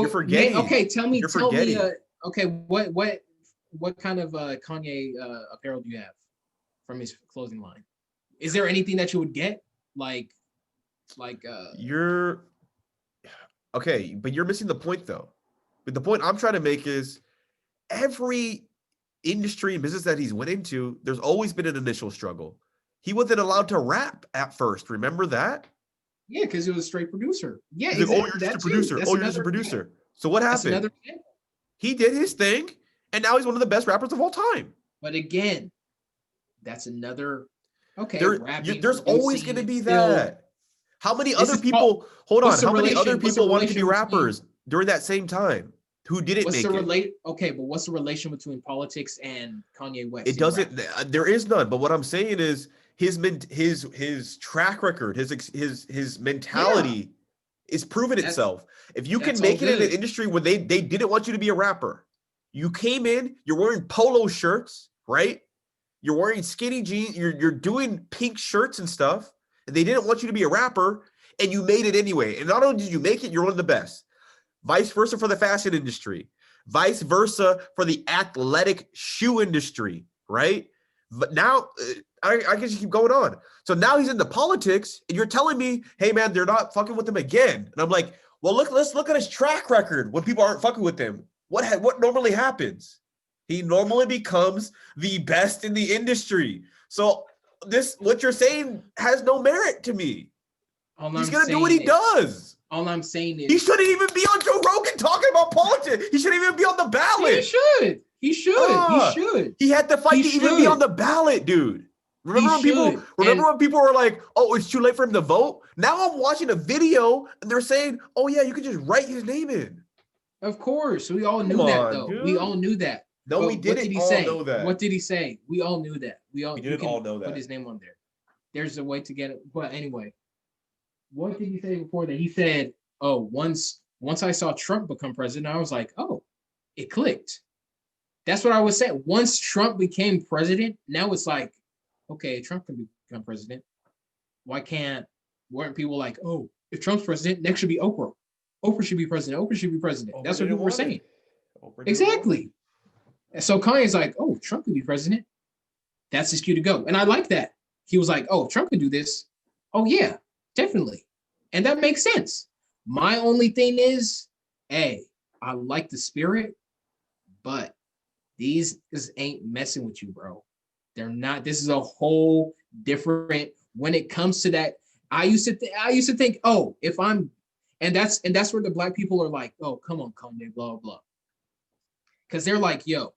forgetting. Okay, tell me. Okay, what kind of Kanye apparel do you have from his clothing line? Is there anything that you would get? You're okay, but you're missing the point, though. But the point I'm trying to make is every industry and business that he's went into, there's always been an initial struggle. He wasn't allowed to rap at first. Remember that? Yeah, because he was a straight producer. Yeah. Like, you're just a producer. You're just a producer. So what happened? He did his thing, and now he's one of the best rappers of all time. But again, that's another. Okay. There's always going to be that. How many other people? Hold on. How many other people wanted to be rappers during that same time who didn't make it? Okay, but what's the relation between politics and Kanye West? It doesn't. There is none. But what I'm saying is his track record, his mentality is proven itself. If you can make it in an industry where they didn't want you to be a rapper, you came in, you're wearing polo shirts, right? You're wearing skinny jeans, you're doing pink shirts and stuff, and they didn't want you to be a rapper, and you made it anyway. And not only did you make it, you're one of the best. Vice versa for the fashion industry. Vice versa for the athletic shoe industry, right? But now, I can just keep going on. So now he's into politics, and you're telling me, hey, man, they're not fucking with him again. And I'm like, Well, let's look at his track record when people aren't fucking with him. What normally happens? He normally becomes the best in the industry. So what you're saying has no merit to me. He's gonna do what he does. All I'm saying is he shouldn't even be on Joe Rogan talking about politics. He shouldn't even be on the ballot. He should. He had to fight to even be on the ballot, dude. Remember when people were like, "Oh, it's too late for him to vote"? Now I'm watching a video and they're saying, "Oh yeah, you can just write his name in." Of course, we all knew that though. Dude. We all knew that. No, we didn't all know that. What did he say? We all knew that. We didn't all know that. Put his name on there. There's a way to get it. But anyway, what did he say before that? He said, "Oh, once I saw Trump become president, I was like, oh, it clicked." That's what I was saying. Once Trump became president, now it's like, okay, Trump can become president. Weren't people like, oh, if Trump's president, next should be Oprah. Oprah should be president. Oprah should be president. That's what people were saying. Exactly. So Kanye's like, oh, Trump could be president. That's his cue to go. And I like that. He was like, oh, Trump could do this. Oh, yeah, definitely. And that makes sense. My only thing is, hey, I like the spirit, but these ain't messing with you, bro. They're not. This is a whole different. When it comes to that, I used to think, oh, if I'm, and that's where the black people are like, oh, come on, Kanye, blah blah, because they're like, yo,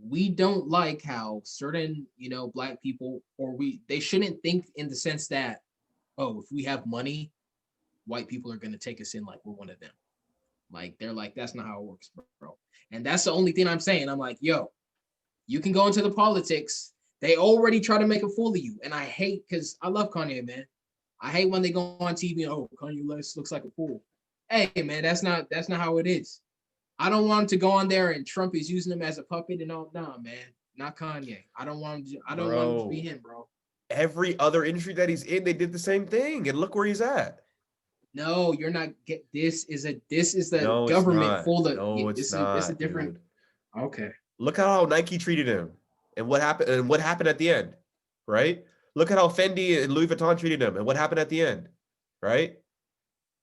we don't like how certain black people they shouldn't think in the sense that, oh, if we have money, white people are gonna take us in like we're one of them. Like they're like, that's not how it works, bro. And that's the only thing I'm saying. I'm like, yo, you can go into the politics. They already try to make a fool of you. And I hate, because I love Kanye, man. I hate when they go on TV and, oh, Kanye West looks like a fool. Hey, man, that's not how it is. I don't want him to go on there and Trump is using him as a puppet and all. Nah, man, not Kanye. I don't want him to be him, bro. Every other industry that he's in, they did the same thing. And look where he's at. No, you're not. This is the government full of. No, it's not. It's a different. Dude. Okay. Look at how Nike treated him, and what happened. And what happened at the end, right? Look at how Fendi and Louis Vuitton treated him, and what happened at the end, right?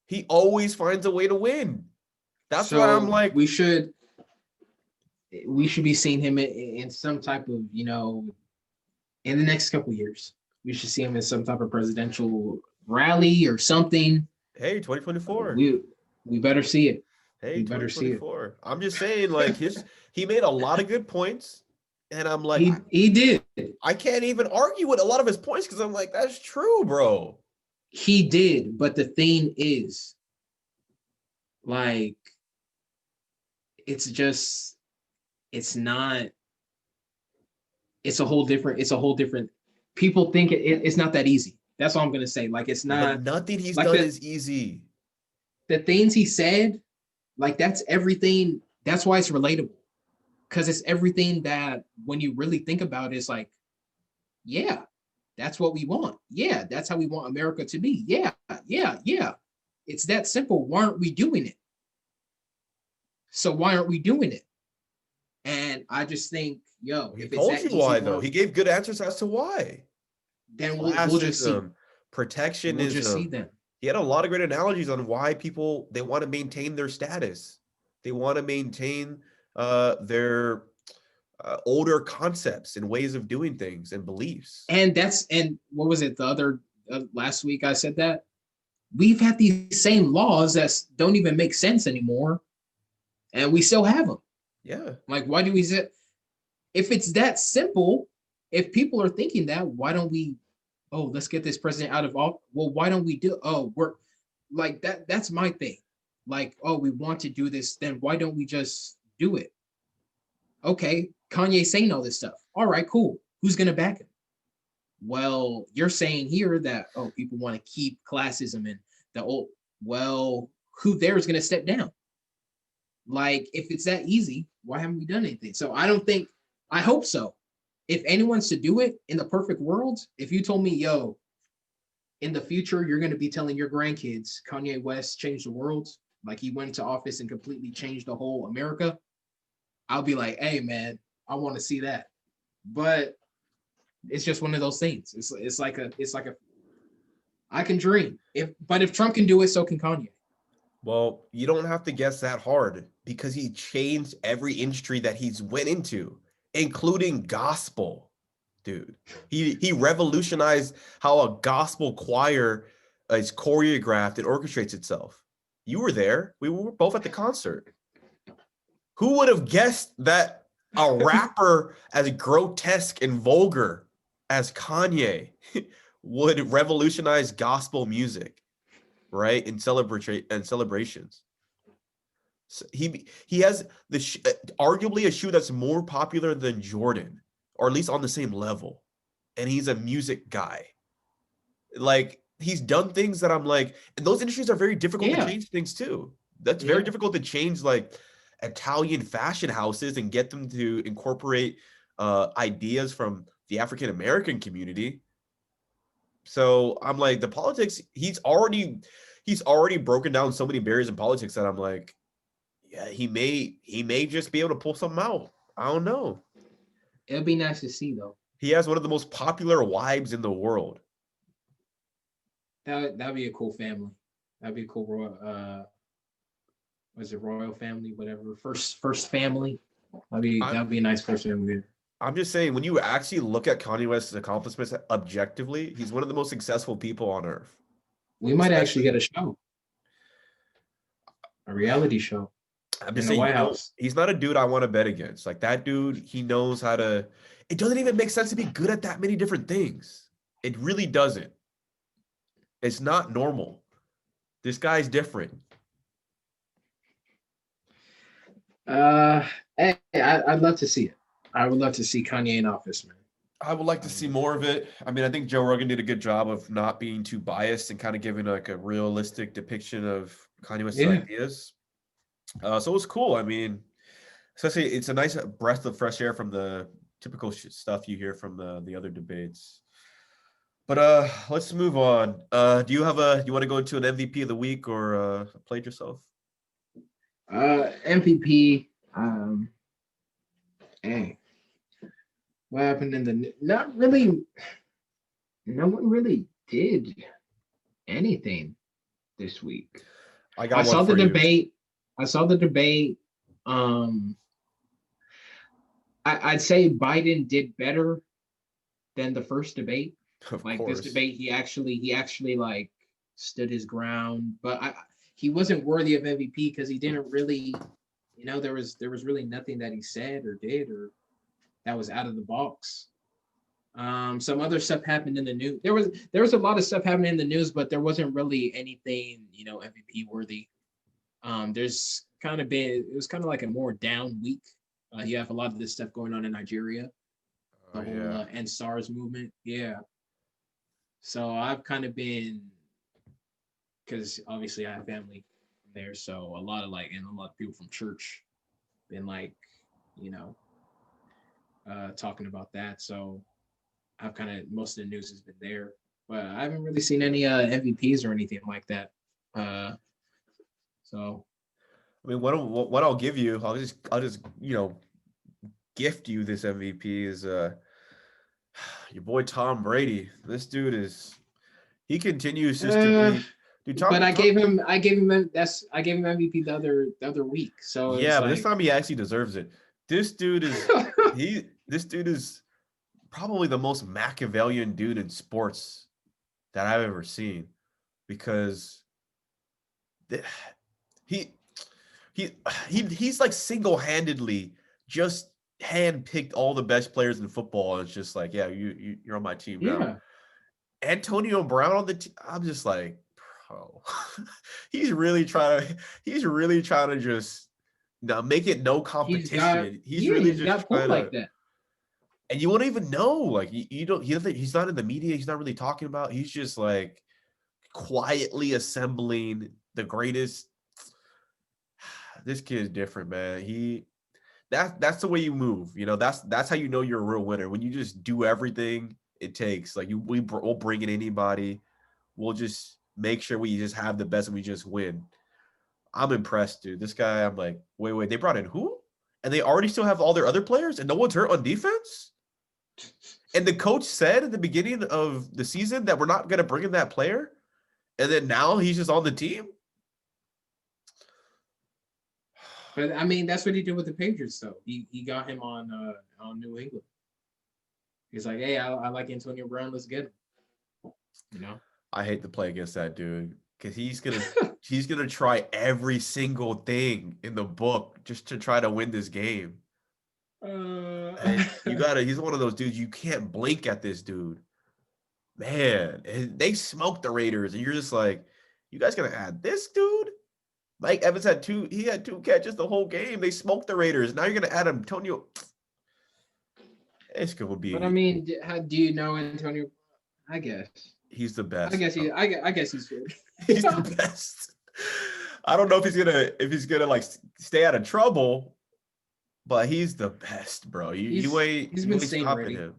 He always finds a way to win. That's why I'm like, we should be seeing him in some type of, in the next couple of years. We should see him in some type of presidential rally or something. Hey, 2024. We better see it. Hey, we better see it. I'm just saying, like, he made a lot of good points, and I'm like, he did. I can't even argue with a lot of his points because I'm like, that's true, bro. He did, but the thing is, like, it's a whole different. People think it's not that easy. That's all I'm gonna say. Like, it's not. But nothing he's done is easy. The things he said, like, that's everything. That's why it's relatable, because it's everything that when you really think about it, it's like, yeah, that's what we want. Yeah, that's how we want America to be. Yeah. It's that simple. Why aren't we doing it? So why aren't we doing it? And I just think, yo, he told you why, though. He gave good answers as to why. Then we'll just see. Protectionism. We'll just see them. He had a lot of great analogies on why people, they want to maintain their status. They want to maintain their older concepts and ways of doing things and beliefs. And what was it? The other last week I said that we've had these same laws that don't even make sense anymore, and we still have them. Yeah. Like, why do we say, if it's that simple, if people are thinking that, why don't we, oh, let's get this president out of office? Well, why don't we we're like that? That's my thing. Like, oh, we want to do this, then why don't we just do it? Okay, Kanye's saying all this stuff. All right, cool. Who's going to back him? Well, you're saying here that, oh, people want to keep classism and who there is going to step down? Like, if it's that easy, why haven't we done anything? So I hope so. If anyone's to do it in the perfect world, if you told me, yo, in the future, you're going to be telling your grandkids Kanye West changed the world, like he went into office and completely changed the whole America, I'll be like, hey, man, I want to see that. But it's just one of those things. It's like a I can dream. If Trump can do it, so can Kanye. Well, you don't have to guess that hard because he changed every industry that he's went into, including gospel, dude. He revolutionized how a gospel choir is choreographed and orchestrates itself. You were there. We were both at the concert. Who would have guessed that a rapper as grotesque and vulgar as Kanye would revolutionize gospel music, right? In celebrations. So he has arguably a shoe that's more popular than Jordan, or at least on the same level. And he's a music guy. Like he's done things that I'm like, and those industries are very difficult to change things too. That's very difficult to change like Italian fashion houses and get them to incorporate ideas from the African American community. So I'm like, the politics, he's already broken down so many barriers in politics that I'm like, yeah, he may just be able to pull something out. I don't know. It'll be nice to see though. He has one of the most popular wives in the world. That'd be a cool family. That'd be a cool royal. Was it royal family? Whatever. First family. That'd be a nice first family. I'm just saying, when you actually look at Kanye West's accomplishments objectively, he's one of the most successful people on earth. We might actually get a show, a reality show. I'm just saying, White House. He's not a dude I want to bet against. Like that dude, he knows how to. It doesn't even make sense to be good at that many different things. It really doesn't. It's not normal. This guy's different. Hey, I'd love to see it. I would love to see Kanye in office, man. I would like to see more of it. I mean, I think Joe Rogan did a good job of not being too biased and kind of giving like a realistic depiction of Kanye West's ideas. So it was cool. I mean, especially it's a nice breath of fresh air from the typical stuff you hear from the other debates. But let's move on. Do you want to go into an MVP of the week or played yourself? MVP. Hey, what happened in the? Not really. No one really did anything this week. I saw the debate. I'd say Biden did better than the first debate. Of like course. This debate, he actually like stood his ground, but he wasn't worthy of MVP because he didn't really, there was really nothing that he said or did or that was out of the box. Some other stuff happened in the news. There was a lot of stuff happening in the news, but there wasn't really anything, MVP worthy. It was kind of like a more down week. You have a lot of this stuff going on in Nigeria, the whole End SARS movement. Yeah. So I've kind of been, because obviously I have family there, so a lot of people from church been like, talking about that. So I've kind of, most of the news has been there, but I haven't really seen any MVPs or anything like that. So, I mean, what I'll give you, I'll just gift you this MVP is your boy Tom Brady. This dude he continues just to be. Dude, I gave him MVP the other week. So yeah, but this time he actually deserves it. This dude is this dude is probably the most Machiavellian dude in sports that I've ever seen, because he's like single-handedly just handpicked all the best players in football, and it's just like, yeah, you're on my team now. Antonio Brown on the team, I'm just like, bro, he's really trying to just make it no competition. He's really just trying like that. And you won't even know, like he's not in the media. He's not really talking about. He's just like quietly assembling the greatest. This kid is different, man. That's the way you move. That's how you know you're a real winner, when you just do everything it takes. Like we'll bring in anybody. We'll just make sure we just have the best and we just win. I'm impressed, dude. This guy, I'm like, wait, they brought in who? And they already still have all their other players and no one's hurt on defense? And the coach said at the beginning of the season that we're not going to bring in that player. And then now he's just on the team. But I mean, that's what he did with the Patriots, though. He got him on New England. He's like, hey, I like Antonio Brown. Let's get him. You know. I hate to play against that dude because he's gonna try every single thing in the book just to try to win this game. And he's one of those dudes you can't blink at this dude. Man, and they smoked the Raiders, and you're just like, you guys gonna add this dude? Mike Evans had two catches the whole game. They smoked the Raiders. Now you're gonna add Antonio. It's gonna be. But I mean, how do you know Antonio? I guess he's the best. I guess he's good. He's the best. I don't know if he's gonna like stay out of trouble, but he's the best, bro. He's been staying ready. Him.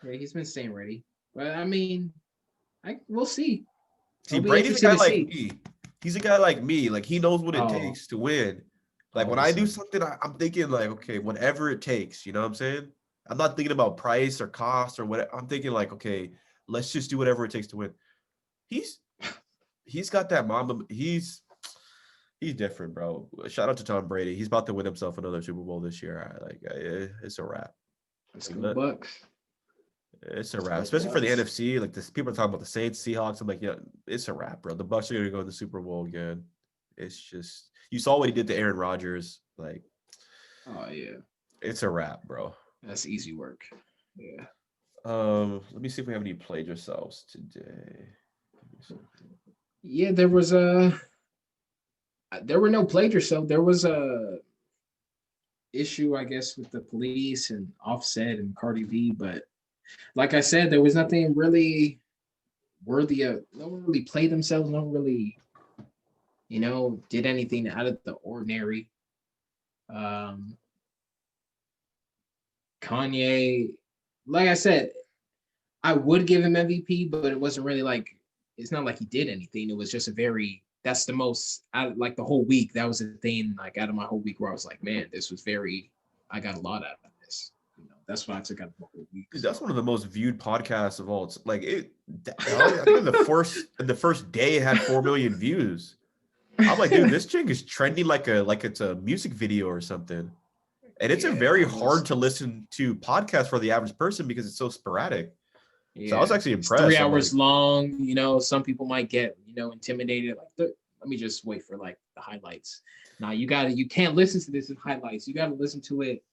Yeah, he's been staying ready. But I mean, we'll see. See, Brady's a guy like me. He's a guy like me. Like he knows what it takes to win. Like when I do something, I'm thinking like, okay, whatever it takes. You know what I'm saying? I'm not thinking about price or cost or what. I'm thinking like, okay, let's just do whatever it takes to win. He's got that mama. He's different, bro. Shout out to Tom Brady. He's about to win himself another Super Bowl this year. It's a wrap. Let's go Bucks. It's a wrap, especially for the NFC. Like this, people are talking about the Saints, Seahawks. I'm like, yeah, it's a wrap, bro. The Bucks are gonna go to the Super Bowl again. It's just you saw what he did to Aaron Rodgers. Like, oh yeah, it's a wrap, bro. That's easy work. Yeah. Let me see if we have any played yourselves today. Yeah, there were no played yourself. There was a issue, I guess, with the police and Offset and Cardi B, but like I said, there was nothing really worthy of. No one really played themselves. No one really, did anything out of the ordinary. Kanye, like I said, I would give him MVP, but it wasn't really like, it's not like he did anything. It was just that's the most, like the whole week, that was the thing, like out of my whole week where I was like, man, I got a lot out of this. That's what I took out of the whole week. Dude, that's one of the most viewed podcasts of all. It's like I think the first day it had 4 million views. I'm like, dude, this chick is trending like it's a music video or something. And it's a very hard to listen to podcast for the average person because it's so sporadic. Yeah. So I was actually impressed. It's 3 hours long. Some people might get, intimidated. Like, let me just wait for like the highlights. Now you can't listen to this in highlights. You got to listen to it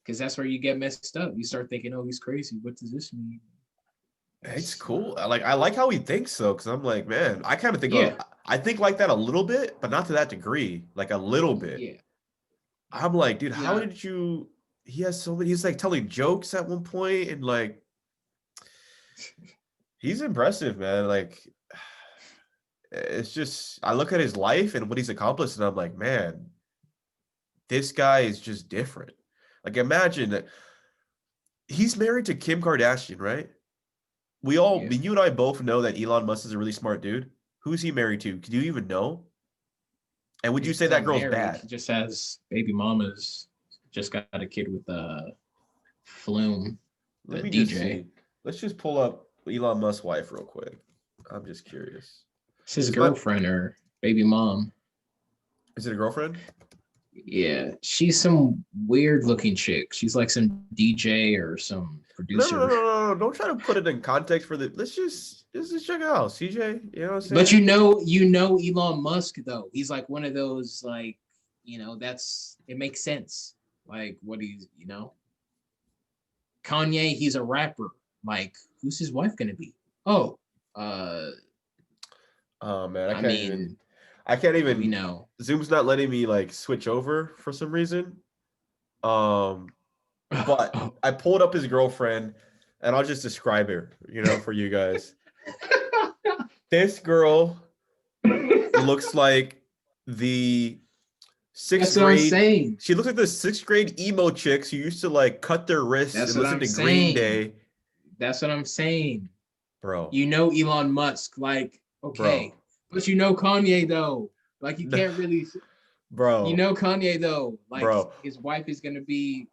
because that's where you get messed up. You start thinking, oh, he's crazy. What does this mean? It's cool. I like how he thinks though, because I'm like, man, I kind of think I think like that a little bit, but not to that degree. Like a little bit. Yeah. I'm like, dude, how did you? He has so many. He's like telling jokes at one point, and like, he's impressive, man. Like, it's just I look at his life and what he's accomplished, and I'm like, man, this guy is just different. Like, imagine that he's married to Kim Kardashian, right? You and I both know that Elon Musk is a really smart dude. Who's he married to? Do you even know? And would you say that girl's bad? He just has baby mamas. Just got a kid with Flume, the DJ. Let's just pull up Elon Musk's wife real quick. I'm just curious. It's his girlfriend or baby mom. Is it a girlfriend? Yeah, she's some weird looking chick. She's like some DJ or some producer. No. Don't try to put it in context for the. Let's just check it out, CJ. You know what I'm saying? But you know Elon Musk though. He's like one of those like, it makes sense. Like what he's, Kanye, he's a rapper. Like, who's his wife gonna be? Oh man, I can't even. Zoom's not letting me like switch over for some reason. But I pulled up his girlfriend, and I'll just describe her, for you guys. This girl looks like the sixth grade. She looks like the sixth grade emo chicks who used to like cut their wrists and listen to Green Day. That's what I'm saying, bro. Elon Musk, like okay, bro. But Kanye though, like you can't really, bro. Kanye though, like his wife is gonna be.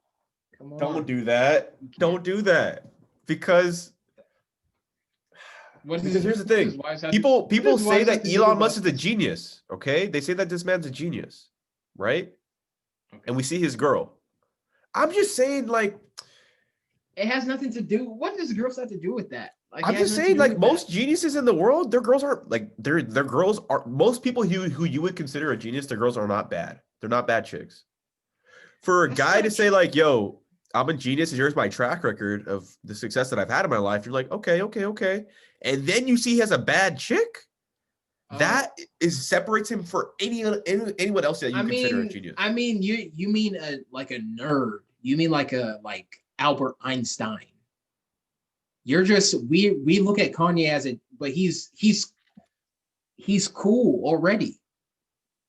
Come on. Don't do that. Don't do that because. Because here's the thing. People say that Elon Musk is a genius, okay? They say that this man's a genius, right? Okay. and we see his girl. I'm just saying, like, It has nothing to do. What does girls have to do with that? Like, I'm just saying, like, most geniuses in the world, their girls aren't like their girls are most people who you would consider a genius, their girls are not bad. They're not bad chicks. For a guy to say, like, yo, I'm a genius, and here's my track record of the success that I've had in my life, you're like, okay. And then you see he has a bad chick, that separates him for anyone else that you consider a genius. I mean, you mean like a nerd. You mean like Albert Einstein. You're just we look at Kanye as but he's cool already.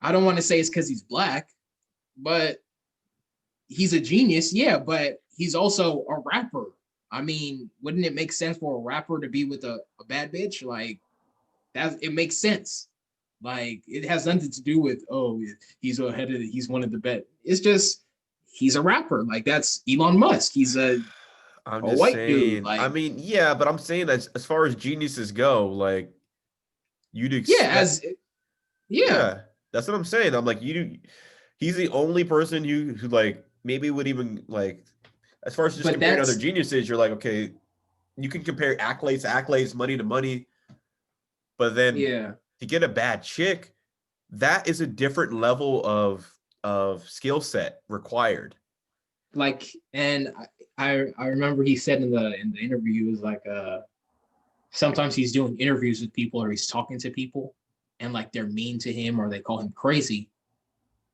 I don't want to say it's because he's black, but he's a genius, yeah, but he's also a rapper. I mean, wouldn't it make sense for a rapper to be with a bad bitch? Like, it makes sense. Like, it has nothing to do with, he's one of the best. It's just he's a rapper. Like, that's Elon Musk. He's a white dude. Like, I mean, yeah, but I'm saying as far as geniuses go, like, you'd expect, yeah, that's what I'm saying. I'm like, he's the only person who like maybe would even like, as far as just comparing other geniuses, you're like, okay, you can compare accolades to accolades, money to money, but then to get a bad chick, that is a different level of skill set required. Like, and I remember he said in the interview, he was like, sometimes he's doing interviews with people or he's talking to people, and like they're mean to him or they call him crazy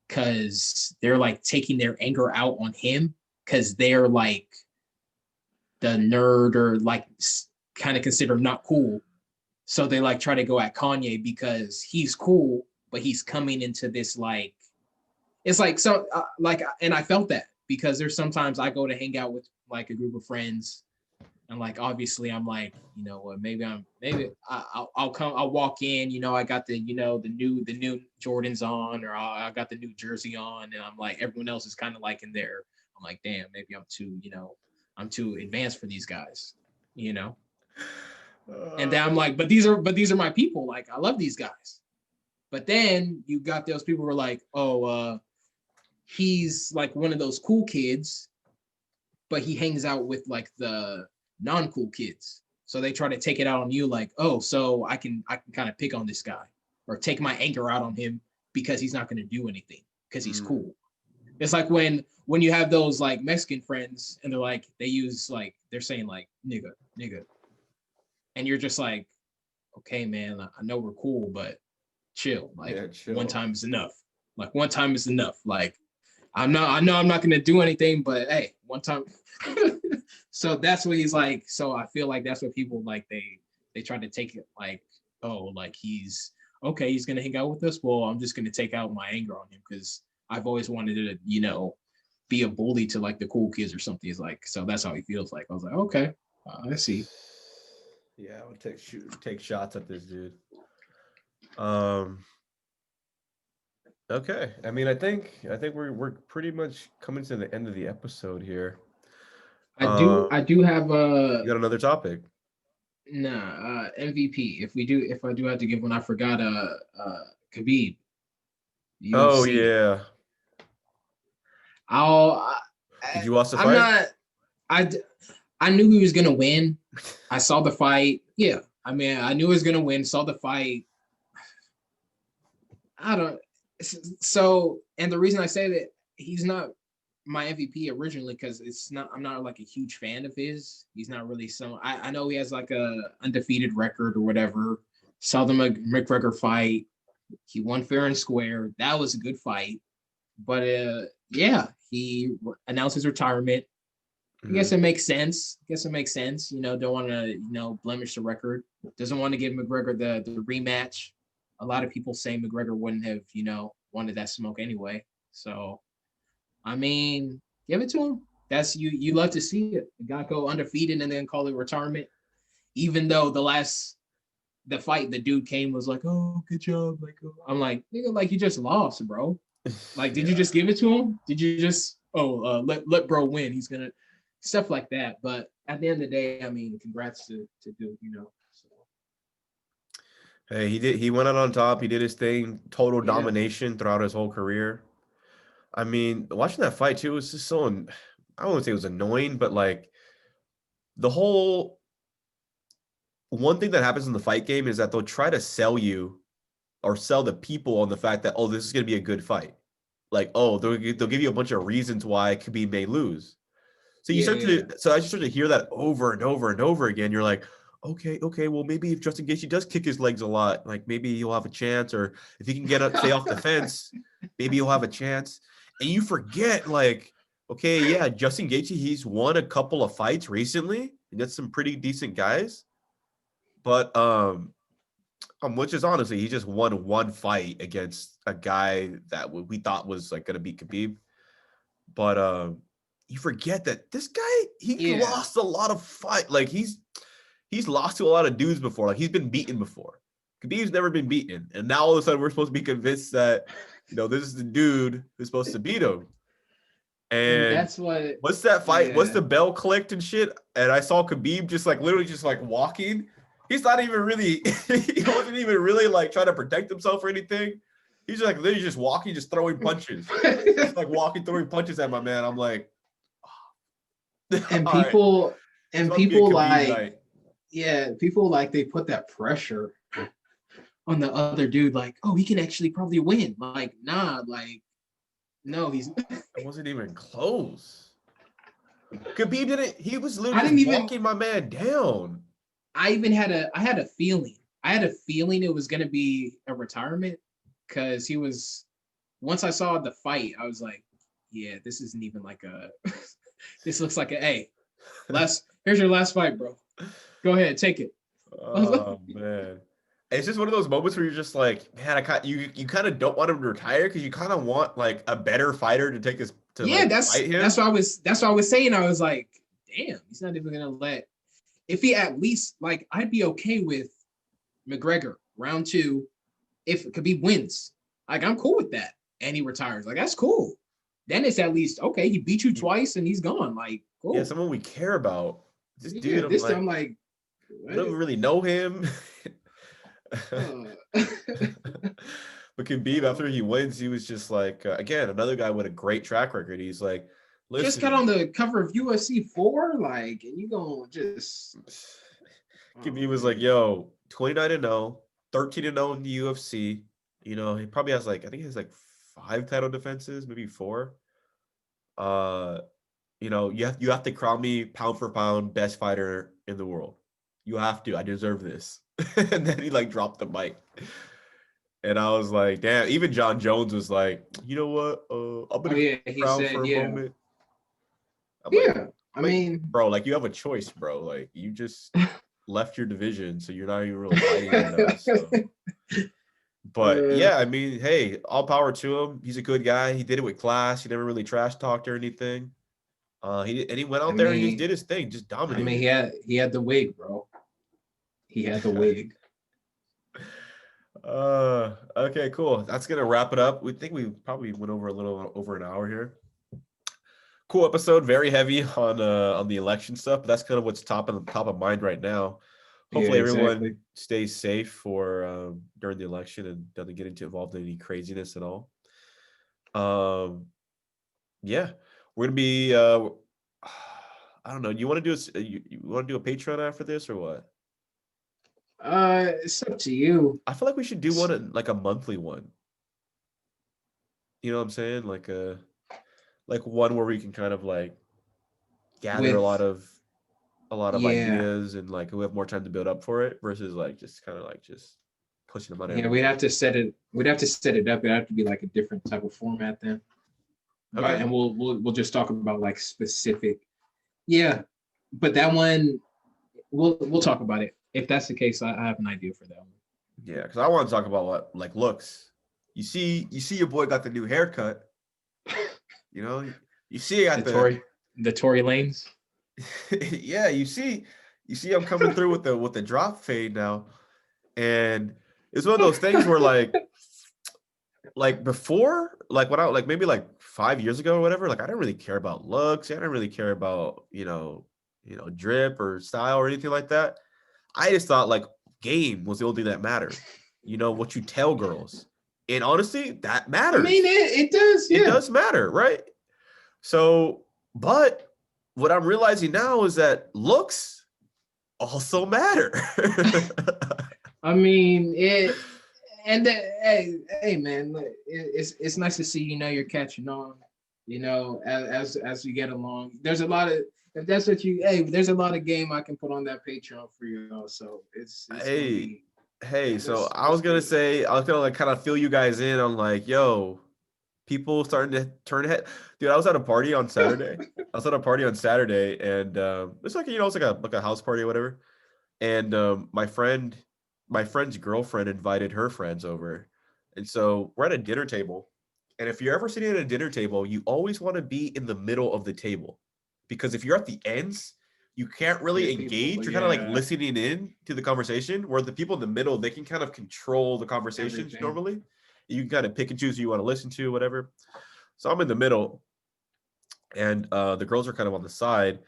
because they're like taking their anger out on him because they're like the nerd or like kind of considered not cool. So they like try to go at Kanye because he's cool, but he's coming into this like, it's like, so like, and I felt that because there's sometimes I go to hang out with like a group of friends, and like obviously I'm like, you know what, maybe I'll walk in, you know, I got the, you know, the new Jordans on, or I got the new jersey on, and I'm like, everyone else is kind of like in there. I'm like, damn, maybe I'm too advanced for these guys, you know. And then I'm like, but these are my people. Like, I love these guys. But then you got those people who are like, he's like one of those cool kids, but he hangs out with like the non-cool kids. So they try to take it out on you, like, so I can kind of pick on this guy or take my anger out on him because he's not going to do anything because he's cool. It's like when you have those like Mexican friends and they're like, they're saying like nigga. And you're just like, okay, man, I know we're cool, but chill. Like, chill. One time is enough. Like, one time is enough. Like, I know I'm not gonna do anything, but hey, one time. So that's what he's like. So I feel like that's what people like. They try to take it like, like he's okay. He's gonna hang out with us. Well, I'm just gonna take out my anger on him because I've always wanted to, you know, be a bully to like the cool kids or something. He's like, so that's how he feels like. I was like, okay, I see. Yeah, I would take shots at this dude. Okay. I mean, I think we're pretty much coming to the end of the episode here. I do have you got another topic? Nah, MVP. If I do have to give one, I forgot Khabib. UFC. Oh yeah. Did you watch the fight? I knew he was gonna win. I saw the fight. Yeah, I mean, I knew he was gonna win. Saw the fight. I don't. So, and the reason I say that he's not my MVP originally because I'm not like a huge fan of his. He's not really I know he has like a undefeated record or whatever. Saw the McGregor fight. He won fair and square. That was a good fight. But yeah, he announced his retirement. I guess it makes sense. You know, don't want to, you know, blemish the record. Doesn't want to give McGregor the rematch. A lot of people say McGregor wouldn't have, you know, wanted that smoke anyway. So, I mean, give it to him. That's you love to see it. The guy go undefeated and then call it retirement. Even though the fight, the dude came was like, oh, good job. Like, I'm like, nigga, like you just lost, bro. Like, did you just give it to him? Did you just let bro win? He's gonna stuff like that. But at the end of the day, I mean, congrats to dude, you know. So. Hey, he went out on top. He did his thing. Total domination throughout his whole career. I mean, watching that fight too was just so. I don't want to say it was annoying, but like the whole one thing that happens in the fight game is that they'll try to sell you or sell the people on the fact that, oh, this is going to be a good fight. Like, oh, they'll give you a bunch of reasons why Khabib may lose. So you start Yeah. to, so I just start to hear that over and over and over again. You're like, okay, well, maybe if Justin Gaethje does kick his legs a lot, like maybe he'll have a chance, or if he can stay off the fence, maybe he'll have a chance. And you forget, like, okay, yeah, Justin Gaethje, he's won a couple of fights recently against some pretty decent guys, but which is honestly, he just won one fight against a guy that we thought was like going to beat Khabib. But you forget that this guy, he Yeah. lost a lot of fight. Like he's lost to a lot of dudes before. Like he's been beaten before. Khabib's never been beaten, and now all of a sudden we're supposed to be convinced that this is the dude who's supposed to beat him. And And that's what. what's that fight? Yeah. What's the bell clicked and shit? And I saw Khabib just like literally just like walking. He's not even really. He wasn't even really like trying to protect himself or anything. He's just like literally just walking, just throwing punches. Just like walking, throwing punches at my man. I'm like, And all right, people it's and about to be a people Khabib like night. yeah, people like they put that pressure on the other dude, like, oh, he can actually probably win. Like, nah, like, no, he's. It wasn't even close. Khabib didn't. He was I literally didn't just even. walking my man down. I even had a. I had a feeling. I had a feeling it was gonna be a retirement because he was. Once I saw the fight, I was like, yeah, this isn't even like a. This looks like a. Hey, here's your last fight, bro. Go ahead, take it. Oh man, it's just one of those moments where you're just like, man, you kind of don't want him to retire because you kind of want like a better fighter to take his to Yeah, like fight him. that's what I was saying. I was like, damn, he's not even gonna let. If he at least like, I'd be okay with McGregor round 2 if Khabib wins. Like, I'm cool with that, and he retires. Like, that's cool. Then it's at least okay. He beat you twice, and he's gone. Like, cool. Yeah, someone we care about. This Yeah, dude, this time, like, I don't really know him. uh, But Khabib, after he wins, he was just like, again, another guy with a great track record. He's like, just listen, got on the cover of UFC 4, like, and you gonna just. Khabib was like, yo, 29-0, 13-0 in the UFC. He probably has like, I think he has like 5 title defenses, maybe 4. You have to crown me pound for pound best fighter in the world. You have to. I deserve this. And then he like dropped the mic. And I was like, damn, even John Jones was like, you know what? I'm gonna He crown said, for a yeah. moment. I'm Yeah, I mean, bro, like you have a choice, bro. Like you just left your division, so you're not even really fighting right now. So. But yeah, I mean, hey, all power to him. He's a good guy. He did it with class. He never really trash talked or anything. He went out there and he just did his thing, just dominated. I mean, he had the wig, bro. He had the wig. Okay, cool. That's gonna wrap it up. We think we probably went over a little over an hour here. Cool episode, very heavy on the election stuff, but that's kind of what's top of mind right now. Hopefully everyone stays safe for during the election and doesn't get involved in any craziness at all. Yeah, we're gonna be I don't know. You want to do you want to do a Patreon after this or what? It's up to you. I feel like we should do one like a monthly one. You know what I'm saying? Like one where we can kind of like gather a lot of ideas and like we have more time to build up for it versus like just kind of like just pushing them out. Yeah, we'd have to set it up. It'd have to be like a different type of format then. Okay. But, and we'll just talk about like specific. Yeah, but that one we'll talk about it. If that's the case, I have an idea for that one. Yeah, because I want to talk about what like looks. You see your boy got the new haircut. You see I got the Tory Lanez. Yeah, you see I'm coming through with the drop fade now. And it's one of those things where like before, like when I like maybe like 5 years ago or whatever, like I didn't really care about looks. I didn't really care about, drip or style or anything like that. I just thought like game was the only thing that mattered. What you tell girls. And honestly, that I matters. mean, it does. Yeah. It does matter, right? So, but what I'm realizing now is that looks also matter. I mean, hey, man, it's nice to see, you're catching on, as we get along. There's a lot of, if that's what there's a lot of game I can put on that Patreon for you, so it's gonna be. So I was gonna like kind of fill you guys in on like, yo, people starting to turn head. Dude, I was at a party on Saturday. And it's like, it's like a house party or whatever. And my friend's girlfriend invited her friends over. And so we're at a dinner table. And if you're ever sitting at a dinner table, you always want to be in the middle of the table. Because if you're at the ends, you can't really engage. You're kind of like listening in to the conversation, where the people in the middle, they can kind of control the conversations normally. You can kind of pick and choose who you want to listen to, whatever. So I'm in the middle, and the girls are kind of on the side.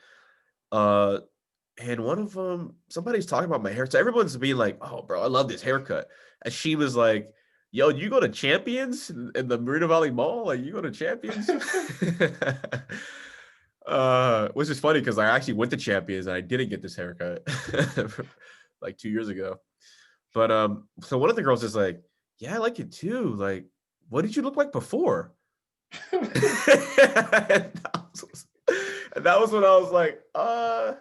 And one of them, somebody's talking about my hair. So everyone's being like, oh, bro, I love this haircut. And she was like, yo, you go to Champions in the Marina Valley Mall? Like, you go to Champions? Which is funny because I actually went to Champions and I didn't get this haircut like 2 years ago. But so one of the girls is like, yeah, I like it too. Like, what did you look like before? And that was when I was like, I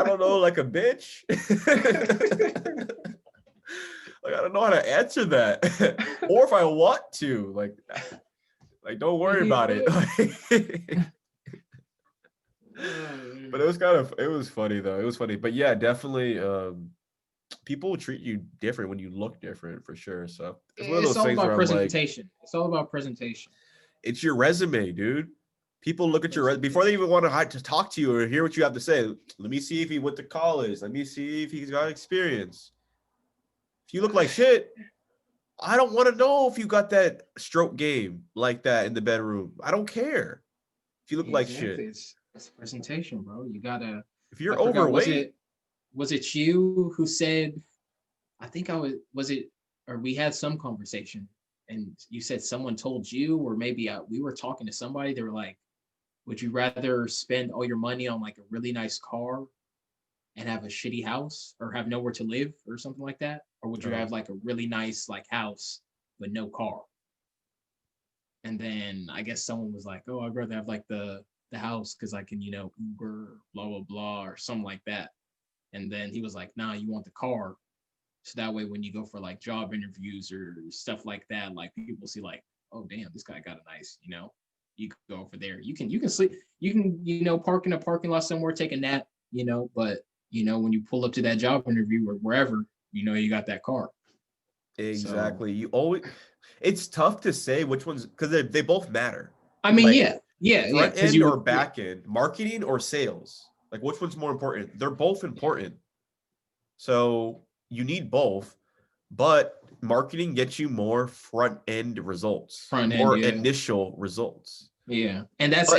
don't know, like a bitch. Like, I don't know how to answer that. Or if I want to, like don't worry about it. But it was funny though. It was funny. But yeah, definitely people will treat you different when you look different, for sure. So it's all about presentation. It's all about presentation. It's your resume, dude. People look at your resume before they even want to talk to you or hear what you have to say. Let me see if he went to college. Let me see if he's got experience. If you look like shit, I don't want to know if you got that stroke game like that in the bedroom. I don't care if you look like shit. It's presentation, bro. You gotta. If you're overweight, was it you who said? I think was it, or we had some conversation, and you said someone told you, or maybe we were talking to somebody. They were like, would you rather spend all your money on like a really nice car and have a shitty house, or have nowhere to live, or something like that? Or would you have like a really nice like house but no car? And then I guess someone was like, oh, I'd rather have like the house because I can, Uber, blah, blah, blah, or something like that. And then he was like, nah, you want the car. So that way when you go for like job interviews or stuff like that, like people see like, oh, damn, this guy got a nice, you can go over there. You can sleep, you can, park in a parking lot somewhere, take a nap, but, when you pull up to that job interview or wherever, you got that car. Exactly. So, you always, it's tough to say which ones, because they both matter. I mean, like, front end or back end, marketing or sales. Like, which one's more important? They're both important. So you need both, but marketing gets you more front end results, more initial results. Yeah, and that's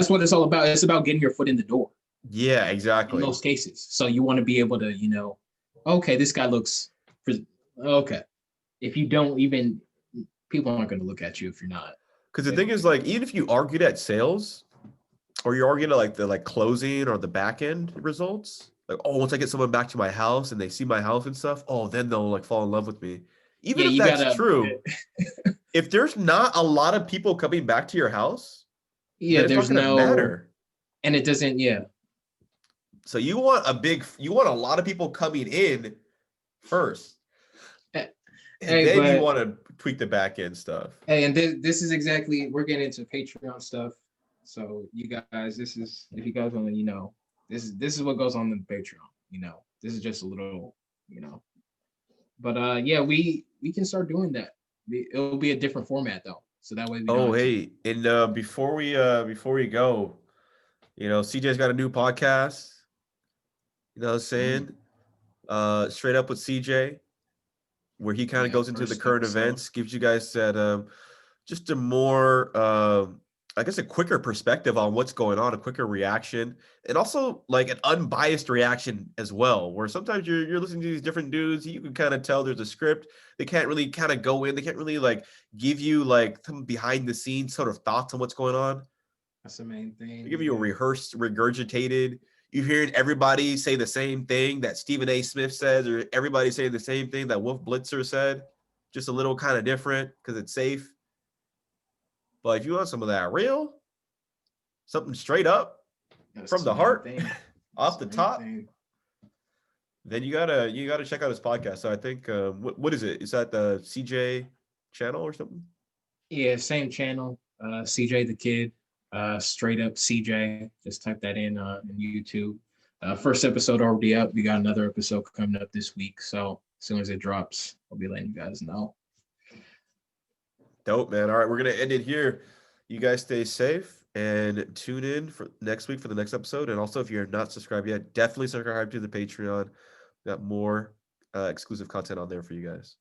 what it's all about. It's about getting your foot in the door. Yeah, exactly. In most cases, so you want to be able to, okay, this guy looks okay. If you don't even, people aren't going to look at you if you're not. Because the thing is, like, even if you argued at sales, or you argued at like the closing or the back end results, like, oh, once I get someone back to my house and they see my house and stuff, oh, then they'll like fall in love with me. Even if that's true, if there's not a lot of people coming back to your house, there's no matter, and it doesn't. Yeah. So you want a lot of people coming in first. And then you want to tweak the back end stuff. Hey, and this is exactly, we're getting into Patreon stuff. So you guys, if you guys want to, this is what goes on the Patreon. This is just a little, But we can start doing that. It'll be a different format though, so that way. And before we go, CJ's got a new podcast. You know what I'm saying? Straight Up with CJ. Where he kind of goes into the current events, gives you guys that just a more I guess, a quicker perspective on what's going on, a quicker reaction, and also like an unbiased reaction as well. Where sometimes you're listening to these different dudes, you can kind of tell there's a script. They can't really kind of go in. They can't really like give you like some behind the scenes sort of thoughts on what's going on. That's the main thing. They give you a rehearsed, regurgitated. You're hearing everybody say the same thing that Stephen A. Smith says, or everybody saying the same thing that Wolf Blitzer said, just a little kind of different because it's safe. But if you want some of that real, something straight up from the heart, off the top, then you gotta check out his podcast. So I think what is it? Is that the CJ channel or something? Yeah, same channel. CJ the Kid. Straight up CJ. Just type that in YouTube. First episode already up. We got another episode coming up this week. So as soon as it drops, I'll be letting you guys know. Dope, man. All right, we're gonna end it here. You guys stay safe and tune in for next week for the next episode. And also, if you're not subscribed yet, definitely subscribe to the Patreon. We got more exclusive content on there for you guys.